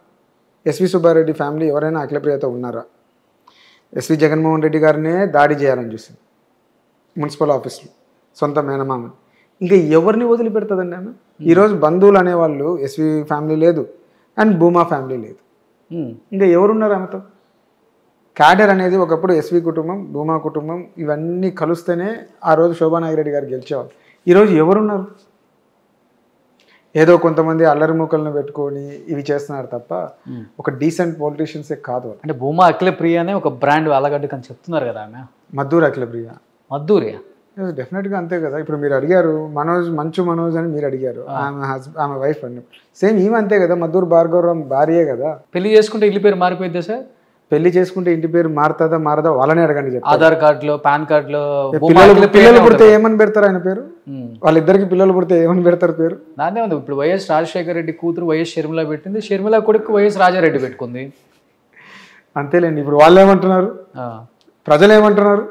ఎస్వి సుబ్బారెడ్డి ఫ్యామిలీ ఎవరైనా అఖిలప్రియత ఉన్నారా? ఎస్వి జగన్మోహన్ రెడ్డి గారినే దాడి చేయాలని చూసింది మున్సిపల్ ఆఫీస్లో, సొంత మేనమామ. ఇంకా ఎవరిని వదిలిపెడుతుందండి ఆమె? ఈరోజు బంధువులు అనేవాళ్ళు ఎస్వి ఫ్యామిలీ లేదు అండ్ భూమా ఫ్యామిలీ లేదు. ఇంకా ఎవరున్నారు ఆమెతో? క్యాడర్ అనేది ఒకప్పుడు ఎస్వి కుటుంబం, భూమా కుటుంబం ఇవన్నీ కలుస్తేనే ఆ రోజు శోభా నాగిరెడ్డి గారు గెలిచేవాళ్ళు. ఈరోజు ఎవరున్నారు? ఏదో కొంతమంది అల్లరి మూకలను పెట్టుకొని ఇవి చేస్తున్నారు తప్ప ఒక డీసెంట్ పొలిటీషియన్సే కాదు. అంటే భూమా అఖిలప్రియ అనే ఒక బ్రాండ్ ఆలగడ్డకు అని చెప్తున్నారు కదా ఆమె. మద్దూరు అఖిలప్రియ. మద్దూరియా? డెఫినెట్గా అంతే కదా. ఇప్పుడు మీరు అడిగారు మనోజ్, మంచు మనోజ్ అని మీరు అడిగారు, ఆమె వైఫ్ అని. సేమ్ ఈమె అంతే కదా, మద్దూరు భార్గవరావు భార్యే కదా. పెళ్లి చేసుకుంటే ఇల్లు పేరు మారిపోయిద్దా సార్? పెళ్లి చేసుకుంటే ఇంటి పేరు మారుతుందా మారదా వాళ్ళనే అడగండి. ఆధార్ కార్డులో, పాన్ కార్డులో పిల్లలు పుడితే ఏమని పెడతారు ఆయన పేరు? వాళ్ళిద్దరికి పిల్లలు పుడితే ఏమని పెడతారు పేరు? దాన్నే ఉంది. ఇప్పుడు వైఎస్ రాజశేఖర రెడ్డి కూతురు వైఎస్ షర్మిల పెట్టింది, షర్మిల కొడుకు వైఎస్ రాజారెడ్డి పెట్టుకుంది. అంతేలేండి. ఇప్పుడు వాళ్ళు ఏమంటున్నారు, ప్రజలు ఏమంటున్నారు?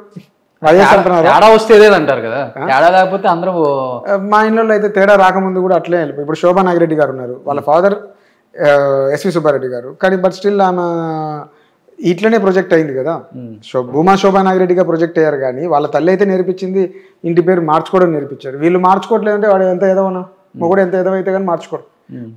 వైఎస్ అంటున్నారు. తేడా వస్తే ఏదేది అంటారు కదా, తేడా లేకపోతే అందరూ. మా ఇంట్లో అయితే తేడా రాకముందు కూడా అట్లే వెళ్ళిపోయి. ఇప్పుడు శోభా నాగిరెడ్డి గారు ఉన్నారు, వాళ్ళ ఫాదర్ ఎస్వి సుబ్బారెడ్డి గారు, కానీ బట్ స్టిల్ ఆమె ఇట్లనే ప్రొజెక్ట్ అయింది కదా. భూమా శోభా నాగిరెడ్డిగా ప్రొజెక్ట్ అయ్యారు, కానీ వాళ్ళ తల్లి అయితే నేర్పించింది ఇంటి పేరు మార్చుకోవడం నేర్పించారు. వీళ్ళు మార్చుకోవట్లేదంటే వాడు ఎంత ఎదవనా, మొగుడు ఎంత ఎదవైతే కానీ మార్చుకోడు.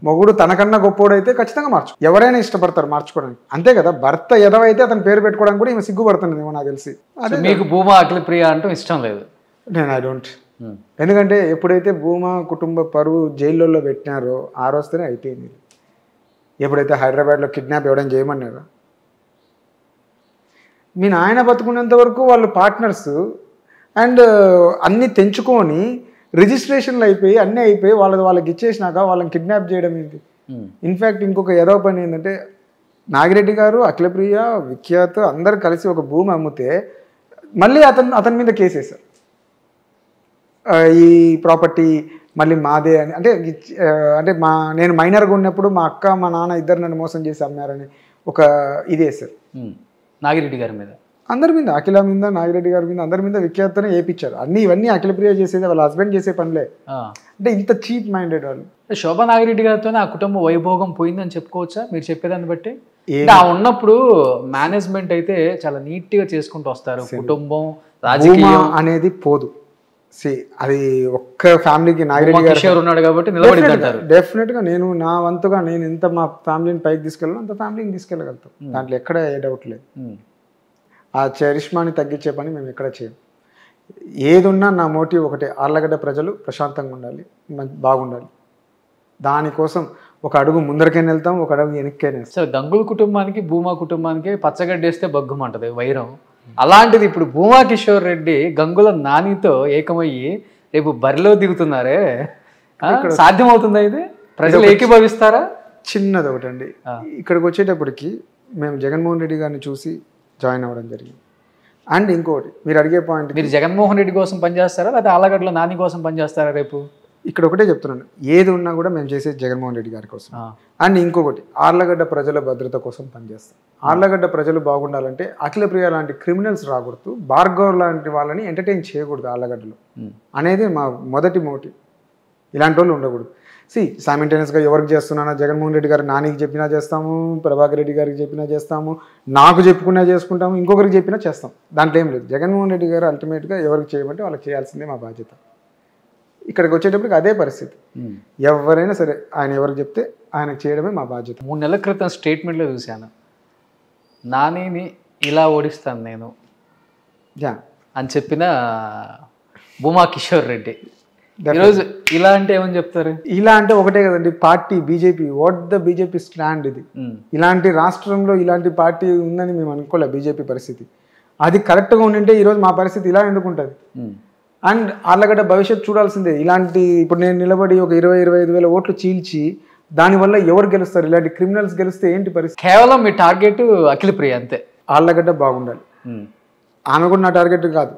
మొగుడు తనకన్నా గొప్పోడు అయితే ఖచ్చితంగా మార్చు. ఎవరైనా ఇష్టపడతారు మార్చుకోవడానికి, అంతే కదా. భర్త ఎదవైతే అతను పేరు పెట్టుకోవడానికి కూడా ఈమె సిగ్గుపడుతుంది ఏమో నాకు తెలిసి. అదే మీకు భూమా అఖిలప్రియ అంటూ ఇష్టం లేదు? నేను ఐ డోంట్. ఎందుకంటే ఎప్పుడైతే భూమా కుటుంబ పరువు జైల్లో పెట్టినారో ఆ రోజుతోనే అయిపోయింది. ఎప్పుడైతే హైదరాబాద్లో కిడ్నాప్ ఇవ్వడం చేయమన్నారో, మీ నాయన బతుకునేంత వరకు వాళ్ళు పార్ట్నర్స్ అండ్ అన్నీ తెంచుకొని రిజిస్ట్రేషన్లు అయిపోయి అన్నీ అయిపోయి వాళ్ళకి ఇచ్చేసినాక వాళ్ళని కిడ్నాప్ చేయడం ఏంటి? ఇన్ఫ్యాక్ట్ ఇంకొక ఏదో పని ఏంటంటే, నాగిరెడ్డి గారు, అఖిలప్రియ, విఖ్యాత్ అందరు కలిసి ఒక భూమి అమ్మితే మళ్ళీ అతని మీద కేసేశారు. ఈ ప్రాపర్టీ మళ్ళీ మాదే అని. అంటే నేను మైనర్గా ఉన్నప్పుడు మా అక్క మా నాన్న ఇద్దరు నన్ను మోసం చేసి అమ్మారని ఒక ఇది వేశారు నాగిరెడ్డి గారి మీద, అందరి మీద, అఖిల మీద, నాగిరెడ్డి గారి మీద, అందరి మీద విఖ్యాతనే వేయించారు. ఇవన్నీ అఖిలప్రియ చేసేది, వాళ్ళ హస్బెండ్ చేసే పనులే. అంటే ఇంత చీప్ మైండెడ్ వాళ్ళు. శోభా నాగిరెడ్డి గారితోనే ఆ కుటుంబ వైభోగం పోయిందని చెప్పుకోవచ్చా మీరు చెప్పేదాన్ని బట్టి? ఆ ఉన్నప్పుడు మేనేజ్మెంట్ అయితే చాలా నీట్ గా చేసుకుంటూ వస్తారు, కుటుంబం రాజకీయం అనేది పోదు. అది ఒక్క ఫ్యామిలీకి నాగిరెడ్డి గారు ఉన్నాడు కాబట్టి నిలబడిందంటారు. డెఫినెట్ గా నేను నా వంతుగా నేను ఎంత మా ఫ్యామిలీని పైకి తీసుకెళ్ళాను అంత ఫ్యామిలీని తీసుకెళ్ళగలుగుతాం. దాంట్లో ఎక్కడ ఏ డౌట్ లేదు. ఆ చరిష్మాని తగ్గించే పని మేము ఎక్కడ చేయం. ఏది ఉన్నా నా మోటివ్ ఒకటే, ఆర్లగడ్డ ప్రజలు ప్రశాంతంగా ఉండాలి, బాగుండాలి. దానికోసం ఒక అడుగు ముందరికైనా వెళ్తాం, ఒక అడుగు వెనక్కైనా వెళ్తాం. సార్, గంగుల కుటుంబానికి భూమా కుటుంబానికి పచ్చగడ్డేస్తే బగ్గుమంటది వైరం. అలాంటిది ఇప్పుడు భూమా కిషోర్ రెడ్డి గంగుల నానితో ఏకమయ్యి రేపు బరిలో దిగుతున్నారే, సాధ్యమవుతుందా ఇది? ప్రజలు ఏకీభవిస్తారా? చిన్నది ఒకటండి, ఇక్కడికి వచ్చేటప్పటికి మేము జగన్మోహన్ రెడ్డి గారిని చూసి జాయిన్ అవ్వడం జరిగింది. అండ్ ఇంకోటి మీరు అడిగే పాయింట్, మీరు జగన్మోహన్ రెడ్డి కోసం పనిచేస్తారా లేదా ఆలగడ్డలో నాని కోసం పనిచేస్తారా రేపు? ఇక్కడ ఒకటే చెప్తున్నాను, ఏది ఉన్నా కూడా మేము చేసేది జగన్మోహన్ రెడ్డి గారి కోసం. అండ్ ఇంకొకటి, ఆర్లగడ్డ ప్రజల భద్రత కోసం పనిచేస్తాం. ఆర్లగడ్డ ప్రజలు బాగుండాలంటే అఖిలప్రియ లాంటి క్రిమినల్స్ రాకూడదు, భార్గవ్ లాంటి వాళ్ళని ఎంటర్టైన్ చేయకూడదు ఆర్లగడ్డలో అనేది మా మొదటి మోటివ్. ఇలాంటి వాళ్ళు ఉండకూడదు. సైమిల్టేనియస్గా ఎవరికి చేస్తున్నానో జగన్మోహన్ రెడ్డి గారు నానికి చెప్పినా చేస్తాము, ప్రభాకర్ రెడ్డి గారికి చెప్పినా చేస్తాము, నాకు చెప్పుకున్నా చేసుకుంటాము, ఇంకొకరికి చెప్పినా చేస్తాం. దాంట్లో ఏం లేదు. జగన్మోహన్ రెడ్డి గారు అల్టిమేట్గా ఎవరికి చేయమంటే వాళ్ళకి చేయాల్సిందే మా బాధ్యత. ఇక్కడికి వచ్చేటప్పటికి అదే పరిస్థితి. ఎవరైనా సరే ఆయన ఎవరికి చెప్తే ఆయనకు చేయడమే మా బాధ్యత. 3 నెలల క్రితం స్టేట్మెంట్లో చూశాను, నానిని ఇలా ఓడిస్తాను నేను అని చెప్పిన భూమా కిషోర్ రెడ్డి ఈరోజు ఇలా అంటే ఏమని చెప్తారు? ఇలా అంటే ఒకటే కదండి, party BJP, what the BJP stand ఇది. ఇలాంటి రాష్ట్రంలో ఇలాంటి పార్టీ ఉందని మేము అనుకోలే. బీజేపీ పరిస్థితి అది కరెక్ట్గా ఉండింటే ఈరోజు మా పరిస్థితి ఇలా ఎందుకు ఉంటుంది? అండ్ ఆర్లగడ్డ భవిష్యత్తు చూడాల్సిందే. ఇలాంటి ఇప్పుడు నేను నిలబడి ఒక 20-25 వేల ఓట్లు చీల్చి దానివల్ల ఎవరు గెలుస్తారు? ఇలాంటి క్రిమినల్స్ గెలిస్తే ఏంటి పరిస్థితి? కేవలం మీ టార్గెట్ అఖిలప్రియ అంతే. ఆర్లగడ్డ బాగుండాలి, ఆమె కూడా నా టార్గెట్ కాదు.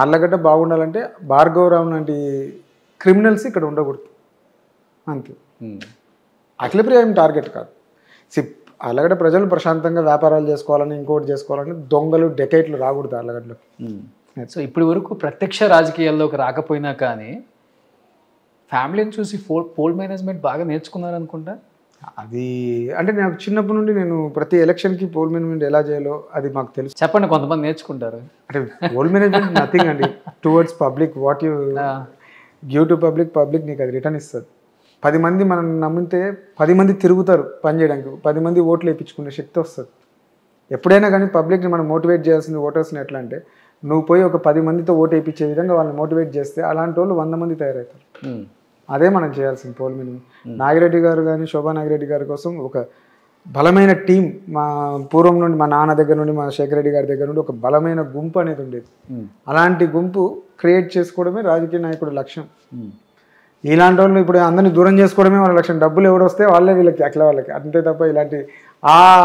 ఆర్లగడ్డ బాగుండాలంటే భార్గవరావు లాంటి క్రిమినల్స్ ఇక్కడ ఉండకూడదు అంతే. అఖిలప్రియ ఏం టార్గెట్ కాదు. ఆర్లగడ్డ ప్రజలు ప్రశాంతంగా వ్యాపారాలు చేసుకోవాలని, ఇంకోటి చేసుకోవాలని దొంగలు డెకేట్లు రాకూడదు ఆర్లగడ్డలో. సో ఇప్పటి వరకు ప్రత్యక్ష రాజకీయాల్లోకి రాకపోయినా కానీ ఫ్యామిలీని చూసి పోల్ మేనేజ్మెంట్ బాగా నేర్చుకున్నారు అనుకుంటా. అది అంటే నాకు చిన్నప్పటి నుండి నేను ప్రతి ఎలక్షన్కి పోల్ మేనేజ్మెంట్ ఎలా చేయాలో అది మాకు తెలుసు. చెప్పండి, కొంతమంది నేర్చుకుంటారు. అంటే పోల్ మేనేజ్మెంట్ నథింగ్ అండి towards public. What you give to public, public నీకు అది రిటర్న్ ఇస్తుంది. 10 మంది మనం నమ్మితే 10 మంది తిరుగుతారు పని చేయడానికి, 10 మంది ఓట్లు వేయించుకునే శక్తి వస్తుంది. ఎప్పుడైనా కానీ పబ్లిక్ని మనం మోటివేట్ చేయాల్సింది ఓటర్స్ని ఎట్లా అంటే, నువ్వు పోయి ఒక 10 మందితో ఓటు వేయించే విధంగా వాళ్ళని మోటివేట్ చేస్తే అలాంటి వాళ్ళు 100 మంది తయారవుతారు. అదే మనం చేయాల్సింది పోల్ మేనేజ్మెంట్. నాగిరెడ్డి గారు కానీ శోభా నాగిరెడ్డి గారి కోసం ఒక బలమైన టీం, మా పూర్వం నుండి మా నాన్న దగ్గర నుండి మా శేఖర్ రెడ్డి గారి దగ్గర నుండి ఒక బలమైన గుంపు అనేది ఉండేది. అలాంటి గుంపు క్రియేట్ చేసుకోవడమే రాజకీయ నాయకుడి లక్ష్యం. ఇలాంటి వాళ్ళు ఇప్పుడు అందరినీ దూరం చేసుకోవడమే వాళ్ళ లక్ష్యం. డబ్బులు ఎవరు వస్తే వాళ్ళే వీళ్ళకి అట్లా వాళ్ళకి, అంతే తప్ప ఇలాంటి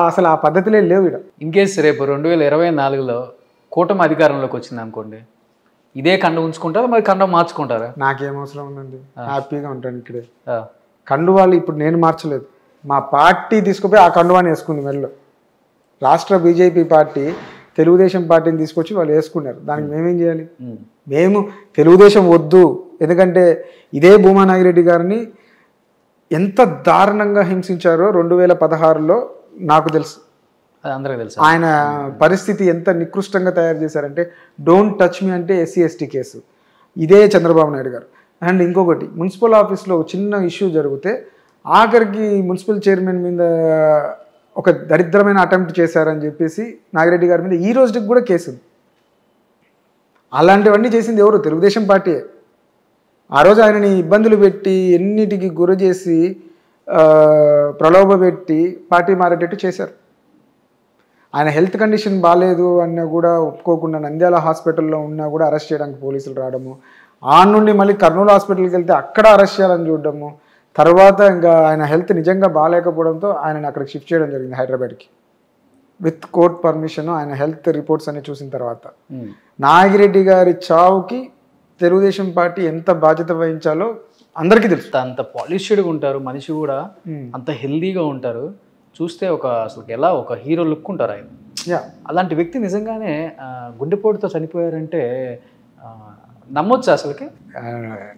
అసలు ఆ పద్ధతులే లేవు ఇక్కడ. ఇన్కేస్ రేపు 2024లో కూటమి అధికారంలోకి వచ్చింది అనుకోండి, ఇదే కండ ఉంచుకుంటారా మరి కండ మార్చుకుంటారా? నాకేం అవసరం ఉందండి, హ్యాపీగా ఉంటాను ఇక్కడే. కండువాళ్ళు ఇప్పుడు నేను మార్చలేదు, మా పార్టీ తీసుకుపోయి ఆ కండువాని వేసుకుంది మెడలో. రాష్ట్ర బీజేపీ పార్టీ తెలుగుదేశం పార్టీని తీసుకొచ్చి వాళ్ళు వేసుకున్నారు. దానికి మేమేం చేయాలి? మేము తెలుగుదేశం వద్దు, ఎందుకంటే ఇదే భూమా నాగిరెడ్డి గారిని ఎంత దారుణంగా హింసించారో 2016లో నాకు తెలుసు, అందరికీ తెలుసు. ఆయన పరిస్థితి ఎంత నికృష్టంగా తయారు చేశారంటే, డోంట్ టచ్ మీ అంటే SC ST కేసు ఇదే చంద్రబాబు నాయుడు గారు. అండ్ ఇంకొకటి, మున్సిపల్ ఆఫీస్లో చిన్న ఇష్యూ జరిగితే ఆఖరికి మున్సిపల్ చైర్మన్ మీద ఒక దరిద్రమైన అటెంప్ట్ చేశారని చెప్పేసి నాగిరెడ్డి గారి మీద ఈ రోజుకి కూడా కేసు ఉంది. అలాంటివన్నీ చేసింది ఎవరు? తెలుగుదేశం పార్టీయే. ఆ రోజు ఆయనని ఇబ్బందులు పెట్టి ఎన్నిటికి గురి చేసి ప్రలోభ పెట్టి పార్టీ మారేటట్టు చేశారు. ఆయన హెల్త్ కండిషన్ బాగాలేదు అన్నా కూడా ఒప్పుకోకుండా నంద్యాల హాస్పిటల్లో ఉన్నా కూడా అరెస్ట్ చేయడానికి పోలీసులు రావడము, ఆ నుండి మళ్ళీ కర్నూలు హాస్పిటల్కి వెళ్తే అక్కడ అరెస్ట్ చేయాలని చూడడము, తర్వాత ఇంకా ఆయన హెల్త్ నిజంగా బాగాలేకపోవడంతో ఆయనని అక్కడికి షిఫ్ట్ చేయడం జరిగింది హైదరాబాద్కి విత్ కోర్ట్ పర్మిషన్. ఆయన హెల్త్ రిపోర్ట్స్ అన్ని చూసిన తర్వాత నాగిరెడ్డి గారి చావుకి తెలుగుదేశం పార్టీ ఎంత బాధ్యత వహించాలో అందరికీ తెలుసు. అంత పాలిష్డ్గా ఉంటారు, మనిషి కూడా అంత హెల్దీగా ఉంటారు, చూస్తే అసలు ఎలా ఒక హీరో లుక్ ఉంటారు ఆయన. అలాంటి వ్యక్తి నిజంగానే గుండెపోటుతో చనిపోయారంటే నమ్మొచ్చు అసలుకి?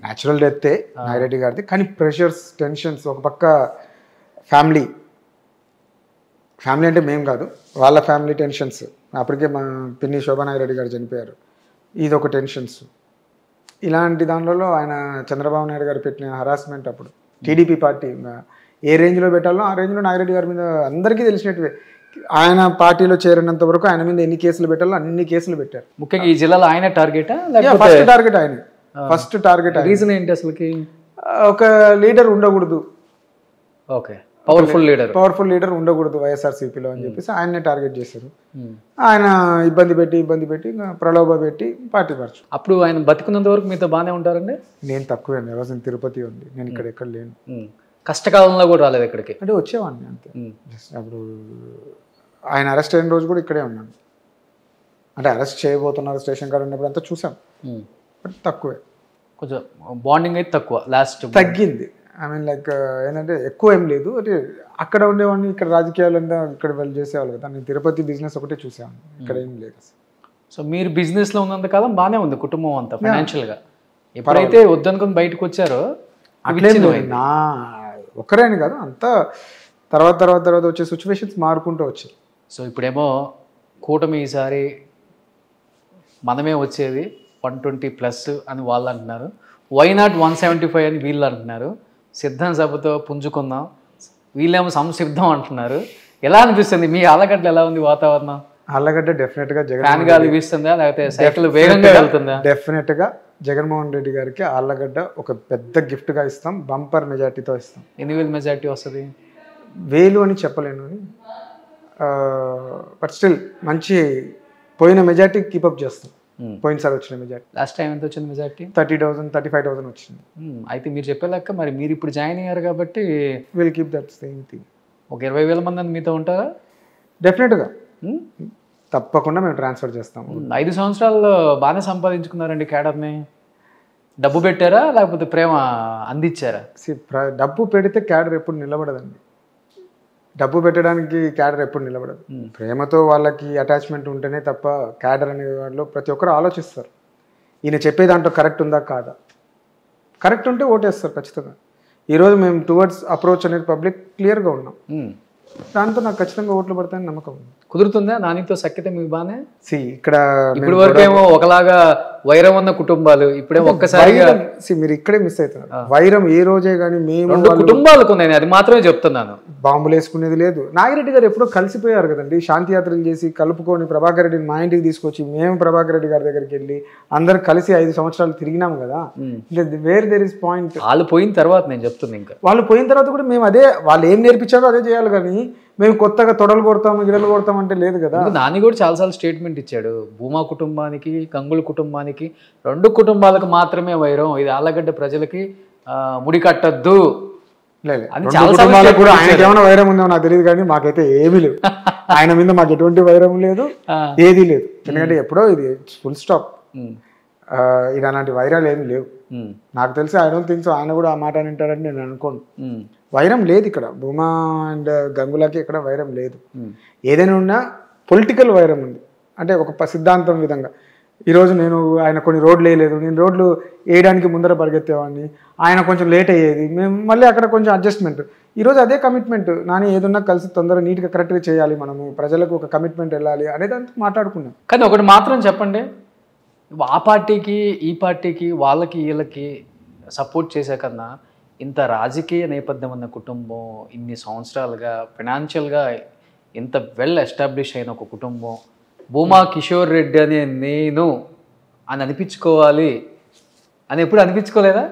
న్యాచురల్ డెత్తే నాగిరెడ్డి గారిది, కానీ ప్రెషర్స్, టెన్షన్స్, ఒక పక్క ఫ్యామిలీ అంటే మేము కాదు, వాళ్ళ ఫ్యామిలీ టెన్షన్స్. అప్పటికే మా పిన్ని శోభా నాగిరెడ్డి గారు చనిపోయారు, ఇదొక టెన్షన్స్. ఇలాంటి దానిలో ఆయన చంద్రబాబు నాయుడు గారు పెట్టిన హరాస్మెంట్, అప్పుడు టీడీపీ పార్టీ ఏ రేంజ్లో పెట్టాలో ఆ రేంజ్లో నాగిరెడ్డి గారి మీద అందరికీ తెలిసినట్టువే. ఆయన పార్టీలో చేరినంత వరకు ఆయన మీద ఎన్ని కేసులు పెట్టాలో అన్ని కేసులు పెట్టారు. ముఖ్యంగా ఈ జిల్లాలో ఆయన టార్గెటా? ఫస్ట్ టార్గెట్ ఆయన, ఫస్ట్ టార్గెట్. రీజన్ ఏంటి అసలుకి? ఒక లీడర్ ఉండకూడదు, ఓకే, పవర్ఫుల్ లీడర్ ఉండకూడదు వైఎస్ఆర్సీపీలో అని చెప్పేసి ఆయన్నే టార్గెట్ చేశారు. ఆయన ఇబ్బంది పెట్టి ప్రలోభ పెట్టి పార్టీ మార్చు. అప్పుడు ఆయన బతికున్నంత వరకు మీతో బాగానే ఉంటారండి? నేను తక్కువే అండి, ఎవరు తిరుపతి ఉంది, నేను ఇక్కడ ఎక్కడ లేను. కష్టకాలంలో కూడా రాలేదు ఇక్కడికి? అంటే వచ్చేవాడిని అంతే. అప్పుడు ఆయన అరెస్ట్ అయిన రోజు కూడా ఇక్కడే ఉన్నాను. అంటే అరెస్ట్ చేయబోతున్నారు స్టేషన్ కాడ ఉన్నప్పుడు అంతా చూసాం, బట్ తక్కువే. కొంచెం బాండింగ్ అయితే తక్కువ, లాస్ట్ తగ్గింది. ఐ మీన్ లైక్ ఏంటంటే ఎక్కువ ఏం లేదు, అంటే అక్కడ ఉండేవాడిని, ఇక్కడ రాజకీయాలంతా ఇక్కడ వెళ్ళి చేసేవాళ్ళు కదా. నేను తిరుపతి బిజినెస్ ఒకటే చూసాను, ఇక్కడ ఏం లేదు. సో మీరు బిజినెస్లో ఉన్నంత కాలం బాగానే ఉంది కుటుంబం అంతా ఫైనాన్షియల్గా. ఎప్పుడైతే వద్దనుకొని బయటకు వచ్చారో అట్లేదు, నా ఒక్కరేని కాదు, అంతా తర్వాత వచ్చే సిచ్యువేషన్స్ మారుకుంటూ వచ్చాయి. సో ఇప్పుడేమో కూటమి ఈసారి మనమే వచ్చేది 120+ అని వాళ్ళు అంటున్నారు, వై నాట్ 175 అని వీళ్ళు అంటున్నారు, సిద్ధం సభతో పుంజుకుందాం, వీళ్ళేమో సంసిద్ధం అంటున్నారు. ఎలా అనిపిస్తుంది మీ ఆలగడ్డలో? ఎలా ఉంది వాతావరణం? ఆలగడ్డ డెఫినెట్గా ఫ్యాన్ గాలి వీస్తుందా, లేకపోతే సైకిల్ వేగంగా వెళ్తుందా? డెఫినెట్గా జగన్మోహన్ రెడ్డి గారికి ఆళ్ళగడ్డ ఒక పెద్ద గిఫ్ట్గా ఇస్తాం, బంపర్ మెజార్టీతో ఇస్తాం. ఎన్ని వేలు మెజార్టీ వస్తుంది? వేలు అని చెప్పలేను, బట్ స్టిల్ మంచి పోయిన మెజార్టీ కీపప్ చేస్తాం. పోయినసారి వచ్చిన మెజార్టీ, లాస్ట్ టైం ఎంత వచ్చింది మెజార్టీ? 30,000 35,000 వచ్చింది. అయితే మీరు చెప్పే లెక్క మరి మీరు ఇప్పుడు జాయిన్ అయ్యారు కాబట్టి will keep that same thing. ఒక 20,000 మంది అని మీతో ఉంటారా? డెఫినెట్గా, తప్పకుండా మేము ట్రాన్స్ఫర్ చేస్తాము. 5 సంవత్సరాల్లో బాగానే సంపాదించుకున్నారండి క్యాడర్ని. డబ్బు పెట్టారా లేకపోతే ప్రేమ అందించారా? డబ్బు పెడితే క్యాడర్ ఎప్పుడు నిలబడదండి, డబ్బు పెట్టడానికి క్యాడర్ ఎప్పుడు నిలబడదు. ప్రేమతో వాళ్ళకి అటాచ్మెంట్ ఉంటేనే తప్ప క్యాడర్ అనే వాళ్ళు ప్రతి ఒక్కరు ఆలోచిస్తారు, ఈయన చెప్పే దాంట్లో కరెక్ట్ ఉందా కాదా. కరెక్ట్ ఉంటే ఓటేస్తారు ఖచ్చితంగా. ఈరోజు మేము టువర్డ్స్ అప్రోచ్ అనేది పబ్లిక్ క్లియర్గా ఉన్నాం. దాంతో నాకు ఖచ్చితంగా ఓట్లు పడతాయని నమ్మకం ఉంది. కుదురుతుందా నానితో సఖ్యత మీకు బాగానే? ఇక్కడ ఇప్పుడు వరకు ఏమో ఒకలాగా వైరం ఉన్న కుటుంబాలు, ఇప్పుడే ఒక్కసారిగా మీరు ఇక్కడే మిస్ అవుతున్నారు. వైరం ఏ రోజే కానీ మేము 2 కుటుంబాలకు ఉన్నాయి, అది మాత్రమే చెప్తున్నాను. బాంబులు వేసుకునేది లేదు. నాగిరెడ్డి గారు ఎప్పుడో కలిసిపోయారు కదండి, శాంతి యాత్రలు చేసి కలుపుకొని ప్రభాకర్ రెడ్డిని మా ఇంటికి తీసుకొచ్చి మేము ప్రభాకర్ రెడ్డి గారి దగ్గరికి వెళ్ళి అందరు కలిసి 5 సంవత్సరాలు తిరిగినాం కదా. Where there is point. వాళ్ళు పోయిన తర్వాత నేను చెప్తున్నా, ఇంకా వాళ్ళు పోయిన తర్వాత కూడా మేము అదే, వాళ్ళు ఏం నేర్పించారో అదే చేయాలి, కానీ మేము కొత్తగా తొడలు కొడతాము గిడలు కొడతాం అంటే లేదు కదా. నాని కూడా చాలాసార్లు స్టేట్మెంట్ ఇచ్చాడు, భూమా కుటుంబానికి గంగుల కుటుంబానికి 2 కుటుంబాలకు మాత్రమే వైరం, ఇది ఆళ్ళగడ్డ ప్రజలకి ముడి కట్టద్దు. కూడా ఆయనకి ఏమైనా వైరం ఉందో నాకు తెలియదు, కానీ మాకైతే ఏమీ లేదు. ఆయన మీద మాకు ఎటువంటి వైరం లేదు, ఏదీ లేదు. ఎందుకంటే ఎప్పుడో ఇది ఫుల్ స్టాప్. ఇది అలాంటి వైరాలు ఏమి లేవు నాకు తెలిసి. ఐ డోంట్ థింక్ సో ఆయన కూడా ఆ మాట వింటారని నేను అనుకోను. వైరం లేదు ఇక్కడ, భూమా అండ్ గంగులకి ఇక్కడ వైరం లేదు. ఏదైనా ఉన్నా పొలిటికల్ వైరం ఉంది, అంటే ఒక సిద్ధాంతం విధంగా. ఈరోజు నేను ఆయన కొన్ని రోడ్లు వేయలేదు, నేను రోడ్లు వేయడానికి ముందర పరిగెత్తేవాడిని, ఆయన కొంచెం లేట్ అయ్యేది, మేము మళ్ళీ అక్కడ కొంచెం అడ్జస్ట్మెంట్. ఈరోజు అదే కమిట్మెంట్, నాని ఏదున్నా కలిసి తొందరగా నీట్గా కరెక్ట్గా చేయాలి, మనము ప్రజలకు ఒక కమిట్మెంట్ వెళ్ళాలి అనేది అంతా మాట్లాడుకున్నాం. కానీ ఒకటి మాత్రం చెప్పండి, ఆ పార్టీకి ఈ పార్టీకి వాళ్ళకి వీళ్ళకి సపోర్ట్ చేసే కన్నా ఇంత రాజకీయ నేపథ్యం ఉన్న కుటుంబం, ఇన్ని సంవత్సరాలుగా ఫైనాన్షియల్గా ఇంత వెల్ ఎస్టాబ్లిష్ అయిన ఒక కుటుంబం, భూమా కిషోర్ రెడ్డి అనే నేను అని అనిపించుకోవాలి అని ఎప్పుడు అనిపించుకోలేదా?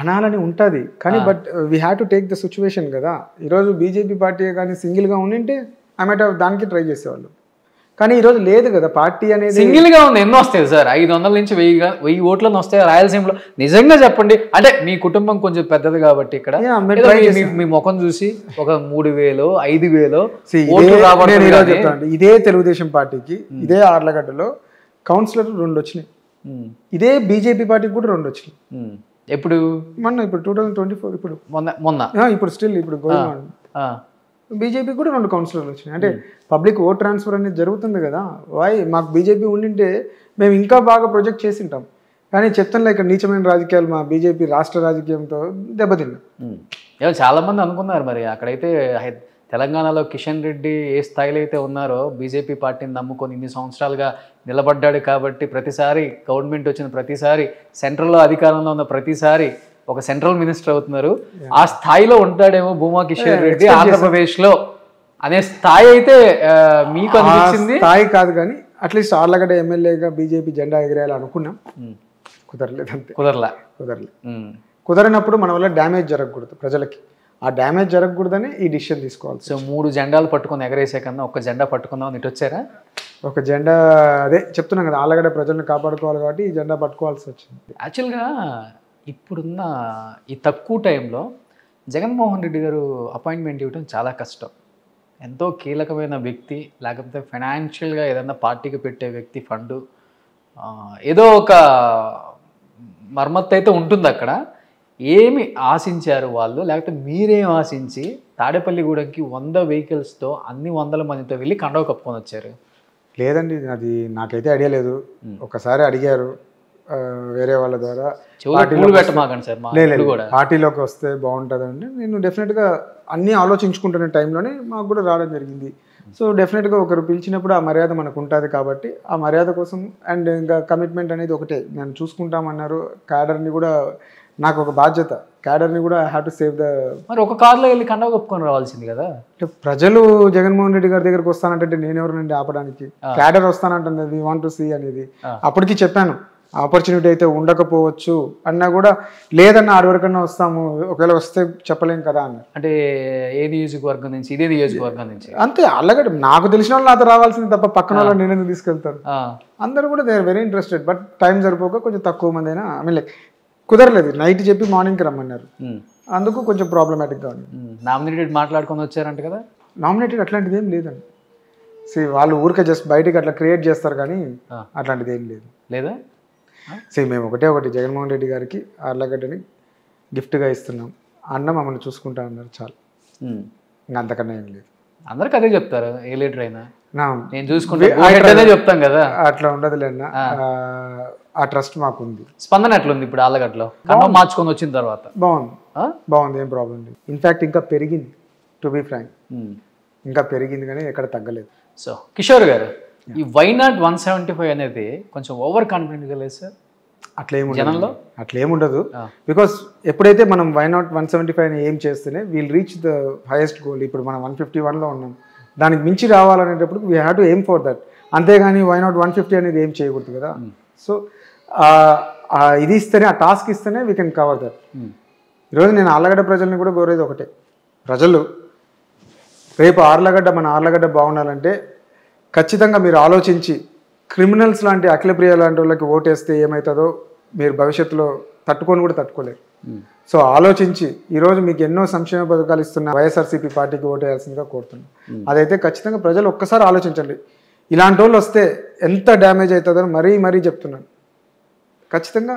అనాలని ఉంటుంది, కానీ but we have to take the situation కదా. ఈరోజు బీజేపీ పార్టీ కానీ సింగిల్గా ఉండింటే ఆమె దానికి ట్రై చేసేవాళ్ళు, కానీ ఈరోజు లేదు కదా. పార్టీ అనేది సింగిల్గా ఉంది, ఎన్నో వస్తాయి సార్, 500 నుంచి 1000 ఓట్లను వస్తాయి రాయలసీమలో. నిజంగా చెప్పండి, అంటే మీ కుటుంబం కొంచెం పెద్దది కాబట్టి ఇక్కడ మీ ముఖం చూసి ఒక 3000 5000 ఓట్లు రాబడుతుంది. ఇదే తెలుగుదేశం పార్టీకి ఇదే ఆర్లగడ్డలో కౌన్సిలర్ 2 వచ్చినాయి, ఇదే బీజేపీ పార్టీకి కూడా 2 వచ్చినాయి. ఎప్పుడు ఇప్పుడు 2024 ఇప్పుడు మొన్న ఇప్పుడు స్టిల్ ఇప్పుడు బీజేపీ కూడా 2 కౌన్సిలర్లు వచ్చినాయి. అంటే పబ్లిక్ ఓట్ ట్రాన్స్ఫర్ అనేది జరుగుతుంది కదా. మాకు బీజేపీ ఉండింటే మేము ఇంకా బాగా ప్రొజెక్ట్ చేసి ఉంటాం, కానీ చెప్తానులే ఇక్కడ నీచమైన రాజకీయాలు మా బీజేపీ రాష్ట్ర రాజకీయంతో దెబ్బతిన్నాం. చాలా మంది అనుకున్నారు మరి అక్కడైతే తెలంగాణలో కిషన్ రెడ్డి ఏ స్థాయిలో అయితే ఉన్నారో బీజేపీ పార్టీని నమ్ముకొని ఇన్ని సంవత్సరాలుగా నిలబడ్డాడు కాబట్టి ప్రతిసారి గవర్నమెంట్ వచ్చిన ప్రతిసారి సెంట్రల్లో అధికారంలో ఉన్న ప్రతిసారి ఒక సెంట్రల్ మినిస్టర్ అవుతున్నారు. ఆ స్థాయిలో ఉంటాడేమో భూమా కిషోర్ రెడ్డి ఆంధ్రప్రదేశ్లో అనే స్థాయి అయితే మీకు అనిపించింది? స్థాయి కాదు, కానీ అట్లీస్ట్ ఆర్లగడ్డ ఎమ్మెల్యేగా బీజేపీ జెండా ఎగిరేయాలి అనుకున్నాం, కుదరలేదు. అంతే, కుదరనప్పుడు మన వల్ల డ్యామేజ్ జరగకూడదు ప్రజలకి, ఆ డ్యామేజ్ జరగకూడదని ఈ డిసిషన్ తీసుకోవాలి. సో 3 జెండాలు పట్టుకొని ఎగరేసే కన్నా ఒక జెండా పట్టుకుందాం ఇటు వచ్చారా? ఒక జెండా, అదే చెప్తున్నాం కదా, ఆళ్ళగడ్డ ప్రజలను కాపాడుకోవాలి కాబట్టి ఈ జెండా పట్టుకోవాల్సి వచ్చింది. యాక్చువల్గా ఇప్పుడున్న ఈ తక్కువ టైంలో జగన్మోహన్ రెడ్డి గారు అపాయింట్మెంట్ ఇవ్వడం చాలా కష్టం. ఎంతో కీలకమైన వ్యక్తి, లేకపోతే ఫైనాన్షియల్గా ఏదన్నా పార్టీకి పెట్టే వ్యక్తి, ఫండు ఏదో ఒక మర్మత్తు అయితే ఉంటుంది అక్కడ. ఏమి ఆశించారు వాళ్ళు, లేకపోతే మీరేం ఆశించి తాడేపల్లిగూడెంకి 100 వెహికల్స్తో అన్ని 100 మందితో వెళ్ళి కండవ కప్పుకొని వచ్చారు? లేదండి, అది నాకైతే ఐడియా లేదు. ఒకసారి అడిగారు వేరే వాళ్ళ ద్వారా, పార్టీలోకి వస్తే బాగుంటుందండి. నేను డెఫినెట్గా అన్నీ ఆలోచించుకుంటున్న టైంలోనే మాకు కూడా రావడం జరిగింది. సో డెఫినెట్గా ఒకరు పిలిచినప్పుడు ఆ మర్యాద మనకు ఉంటుంది కాబట్టి ఆ మర్యాద కోసం, అండ్ ఇంకా కమిట్మెంట్ అనేది ఒకటే, నేను చూసుకుంటామన్నారు. క్యాడర్ని కూడా నాకు ఒక బాధ్యత, క్యాడర్ని కూడా I have to save the. మరి ఒక కార్లో వెళ్ళి కండవ కప్పుకొని రావాల్సింది కదా. అంటే ప్రజలు జగన్మోహన్ రెడ్డి గారి దగ్గరకు వస్తానంటే నేను ఎవరినండి ఆపడానికి? క్యాడర్ వస్తానంటుంది, వి వాంట్ టు సీ అనేది. అప్పటికి చెప్పాను, ఆపర్చునిటీ అయితే ఉండకపోవచ్చు అన్నా కూడా, లేదన్నా ఆడి వరకన్నా వస్తాము, ఒకవేళ వస్తే చెప్పలేం కదా అన్న. అంటే ఏ నియోజకవర్గం నుంచి? ఇదే నియోజకవర్గం నుంచి. అంతే, అలాగే నాకు తెలిసిన వాళ్ళు నాతో రావాల్సింది తప్ప పక్కన వాళ్ళు నేను ఎందుకు తీసుకెళ్తారు? అందరూ కూడా they are very interested, but time సరిపోక కొంచెం తక్కువ మంది అయినా, ఐ మీన్ లైక్ కుదరలేదు. నైట్ చెప్పి మార్నింగ్కి రమ్మన్నారు, అందుకు కొంచెం ప్రాబ్లమాటిక్గా ఉంది. నామినేటెడ్ మాట్లాడుకొని వచ్చారంట కదా? నామినేటెడ్ అట్లాంటిది ఏం లేదండి. వాళ్ళు ఊరికే జస్ట్ బయటకి అట్లా క్రియేట్ చేస్తారు, కానీ అట్లాంటిది ఏం లేదు. లేదా? మేము ఒకటి జగన్మోహన్ రెడ్డి గారికి ఆర్లగడ్డని గిఫ్ట్గా ఇస్తున్నాం, అన్న మమ్మల్ని చూసుకుంటా అన్నారు, చాలు. ఇంకా అంతకన్నా ఏం లేదు. అందరికి అదే చెప్తారు, ఏ లీడర్ అయినా నేను చూసుకుంటా చెప్తాం కదా. అట్లా ఉండదులే అన్న. ఆ ట్రస్ట్ మాకు ఉంది. స్పందన ఎట్లుంది ఇప్పుడు ఆళ్ళగడ్డలో కన్నం మార్చుకొని వచ్చిన తర్వాత? బాగుంది, ఏం ప్రాబ్లం లేదు. ఇన్ఫ్యాక్ట్ ఇంకా పెరిగింది, టు బి ఫ్రాంక్, ఇంకా పెరిగింది కానీ ఎక్కడ తగ్గలేదు. సో కిషోర్ గారు, ఈ వైనాట్ 175 అనేది కొంచెం ఓవర్ కాన్ఫిడెంట్గా లేదు సార్ జనంలో? అట్లేముండదు. బికాస్ ఎప్పుడైతే మనం వైనాట్ 175 ఏం చేస్తేనే we'll reach the highest goal. ఇప్పుడు మనం 151లో ఉన్నాం, దానికి మించి రావాలనేటప్పుడు we have to aim for that. అంతేగాని వైనాట్ 150 అనేది ఏం చేయకూడదు కదా. సో ఇది ఇస్తేనే, ఆ టాస్క్ ఇస్తేనే వీ కెన్ కవర్ దట్. ఈరోజు నేను ఆళ్ళగడ్డ ప్రజల్ని కూడా కోరేది ఒకటే, ప్రజలు రేపు మన ఆర్లగడ్డ బాగుండాలంటే ఖచ్చితంగా మీరు ఆలోచించి క్రిమినల్స్ లాంటి అఖిలప్రియ లాంటి వాళ్ళకి ఓటేస్తే ఏమవుతుందో మీరు భవిష్యత్తులో తట్టుకోలేరు. సో ఆలోచించి ఈరోజు మీకు ఎన్నో సంక్షేమ పథకాలు ఇస్తున్న వైఎస్ఆర్సీపీ పార్టీకి ఓటేయాల్సిందిగా కోరుతున్నాను. అదైతే ఖచ్చితంగా ప్రజలు ఒక్కసారి ఆలోచించండి. ఇలాంటి వాళ్ళు వస్తే ఎంత డ్యామేజ్ అవుతుందో మరీ చెప్తున్నాను. ఖచ్చితంగా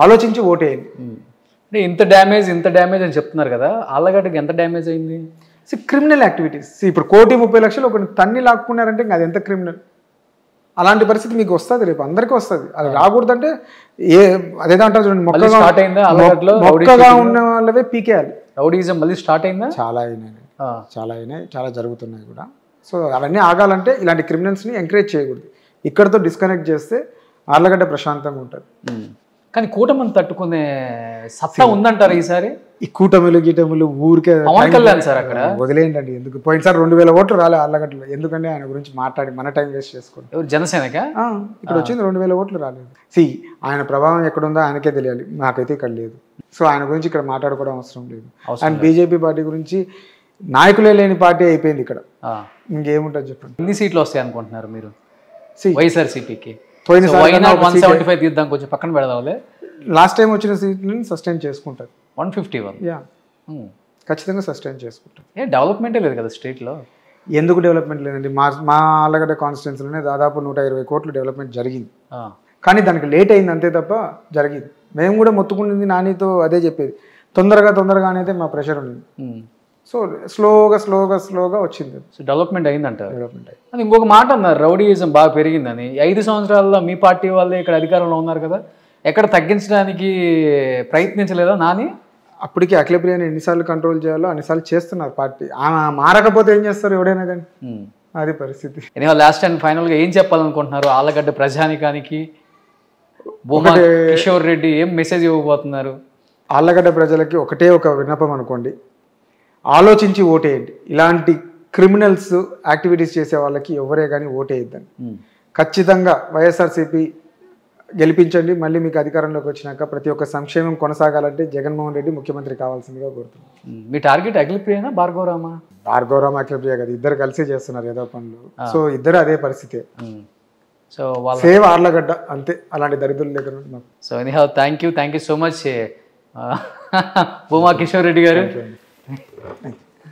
ఆలోచించి ఓటేయండి. అంటే ఇంత డ్యామేజ్ అని చెప్తున్నారు కదా, ఆళ్ళగడ్డకి ఎంత డ్యామేజ్ అయింది? Criminal activities. ఇప్పుడు 1,30,00,000 ఒక తన్ని లాక్కున్నారంటే ఇంకా అది ఎంత క్రిమినల్. అలాంటి పరిస్థితి మీకు వస్తుంది, రేపు అందరికీ వస్తుంది. అది రాకూడదంటే అదేదంటారు చూడండి, మొక్కగా ఉన్న వాళ్ళవే పీకేయాలి. రౌడీజం మళ్ళీ స్టార్ట్ అయిందా? చాలా అయినాయి, చాలా జరుగుతున్నాయి కూడా. సో అవన్నీ ఆగాలంటే ఇలాంటి క్రిమినల్స్ని ఎంకరేజ్ చేయకూడదు. ఇక్కడతో డిస్కనెక్ట్ చేస్తే ఆళ్ళగడ్డ ప్రశాంతంగా ఉంటుంది. కానీ కూటమిని తట్టుకునే సత్తా ఉందంటారు ఈసారి? ఈ కూటమిలు ఊరికే పవన్ కళ్యాణ్ సార్ అక్కడ వదిలేయండి. ఎందుకు పోయినసారి 2,000 ఓట్లు రాలే ఆళ్ళగడ్డలో, ఎందుకంటే ఆయన గురించి మాట్లాడి మన టైం వేస్ట్ చేసుకోండి. ఎవరు జనసేనకా? ఇప్పుడు వచ్చింది 2,000 ఓట్లు రాలేదు. ఆయన ప్రభావం ఎక్కడుందో ఆయనకే తెలియాలి, నాకైతే ఇక్కడ లేదు. సో ఆయన గురించి ఇక్కడ మాట్లాడుకోవడం అవసరం లేదు. అండ్ బీజేపీ పార్టీ గురించి నాయకులే లేని పార్టీ అయిపోయింది ఇక్కడ, ఇంకేముంటుంది చెప్పండి. ఎన్ని సీట్లు వస్తాయి అనుకుంటున్నారు మీరు వైఎస్ఆర్సీపీకి? పోయినసారి 175 తీద్దాం, కొంచెం పక్కన పెడదాంలే. లాస్ట్ టైం వచ్చిన సీట్లను సస్టైన్ చేసుకుంటారు. 151 ఖచ్చితంగా సస్టైన్ చేసుకుంటారు. డెవలప్మెంటే లేదు కదా స్టేట్లో. ఎందుకు డెవలప్మెంట్ లేదండి? మా ఆళ్ళగడ్డ కాన్స్టిట్యున్సీలోనే దాదాపు 120 కోట్లు డెవలప్మెంట్ జరిగింది. కానీ దానికి లేట్ అయింది అంతే తప్ప జరిగింది. మేము కూడా మొత్తుకుంటుంది నానితో అదే చెప్పేది, తొందరగా అనేది మా ప్రెషర్ ఉంది. సో స్లోగా వచ్చింది. సో డెవలప్మెంట్ అయిందంట. అది ఇంకొక మాట అన్నారు, రౌడీయిజం బాగా పెరిగిందని. 5 సంవత్సరాల్లో మీ పార్టీ వాళ్ళే ఇక్కడ అధికారంలో ఉన్నారు కదా, ఎక్కడ తగ్గించడానికి ప్రయత్నించలేదా నాని? అప్పటికి అఖిలప్రియని ఎన్నిసార్లు కంట్రోల్ చేయాలో అన్నిసార్లు చేస్తున్నారు పార్టీ. ఆమె మారకపోతే ఏం చేస్తారు ఎవడైనా కానీ, అది పరిస్థితి. లాస్ట్ అండ్ ఫైనల్గా ఏం చెప్పాలనుకుంటున్నారు ఆళ్ళగడ్డ ప్రజానికానికి? భూమా కిషోర్ రెడ్డి ఏం మెసేజ్ ఇవ్వబోతున్నారు? ఆళ్ళగడ్డ ప్రజలకి ఒకటే ఒక విన్నపం అనుకోండి, ఆలోచించి ఓటేయండి. ఇలాంటి క్రిమినల్స్ యాక్టివిటీస్ చేసే వాళ్ళకి ఎవరే కానీ ఓటేయద్దండి. ఖచ్చితంగా వైఎస్ఆర్సీపీ గెలిపించండి. మళ్ళీ మీకు అధికారంలోకి వచ్చినాక ప్రతి ఒక్క సంక్షేమం కొనసాగాలంటే జగన్మోహన్ రెడ్డి ముఖ్యమంత్రి కావాల్సిందిగా కోరుతున్నాను. మీ టార్గెట్ అఖిలప్రియనా భార్గవరామా? అఖిలప్రియ కదా, ఇద్దరు కలిసి చేస్తున్నారు ఏదో పనులు. సో ఇద్దరు అదే పరిస్థితి. సో సేవ్ ఆర్లగడ్డ అంతే, అలాంటి దరిద్రుల దగ్గర. So anyhow thank you so much Bhuma Kishore Reddy గారు.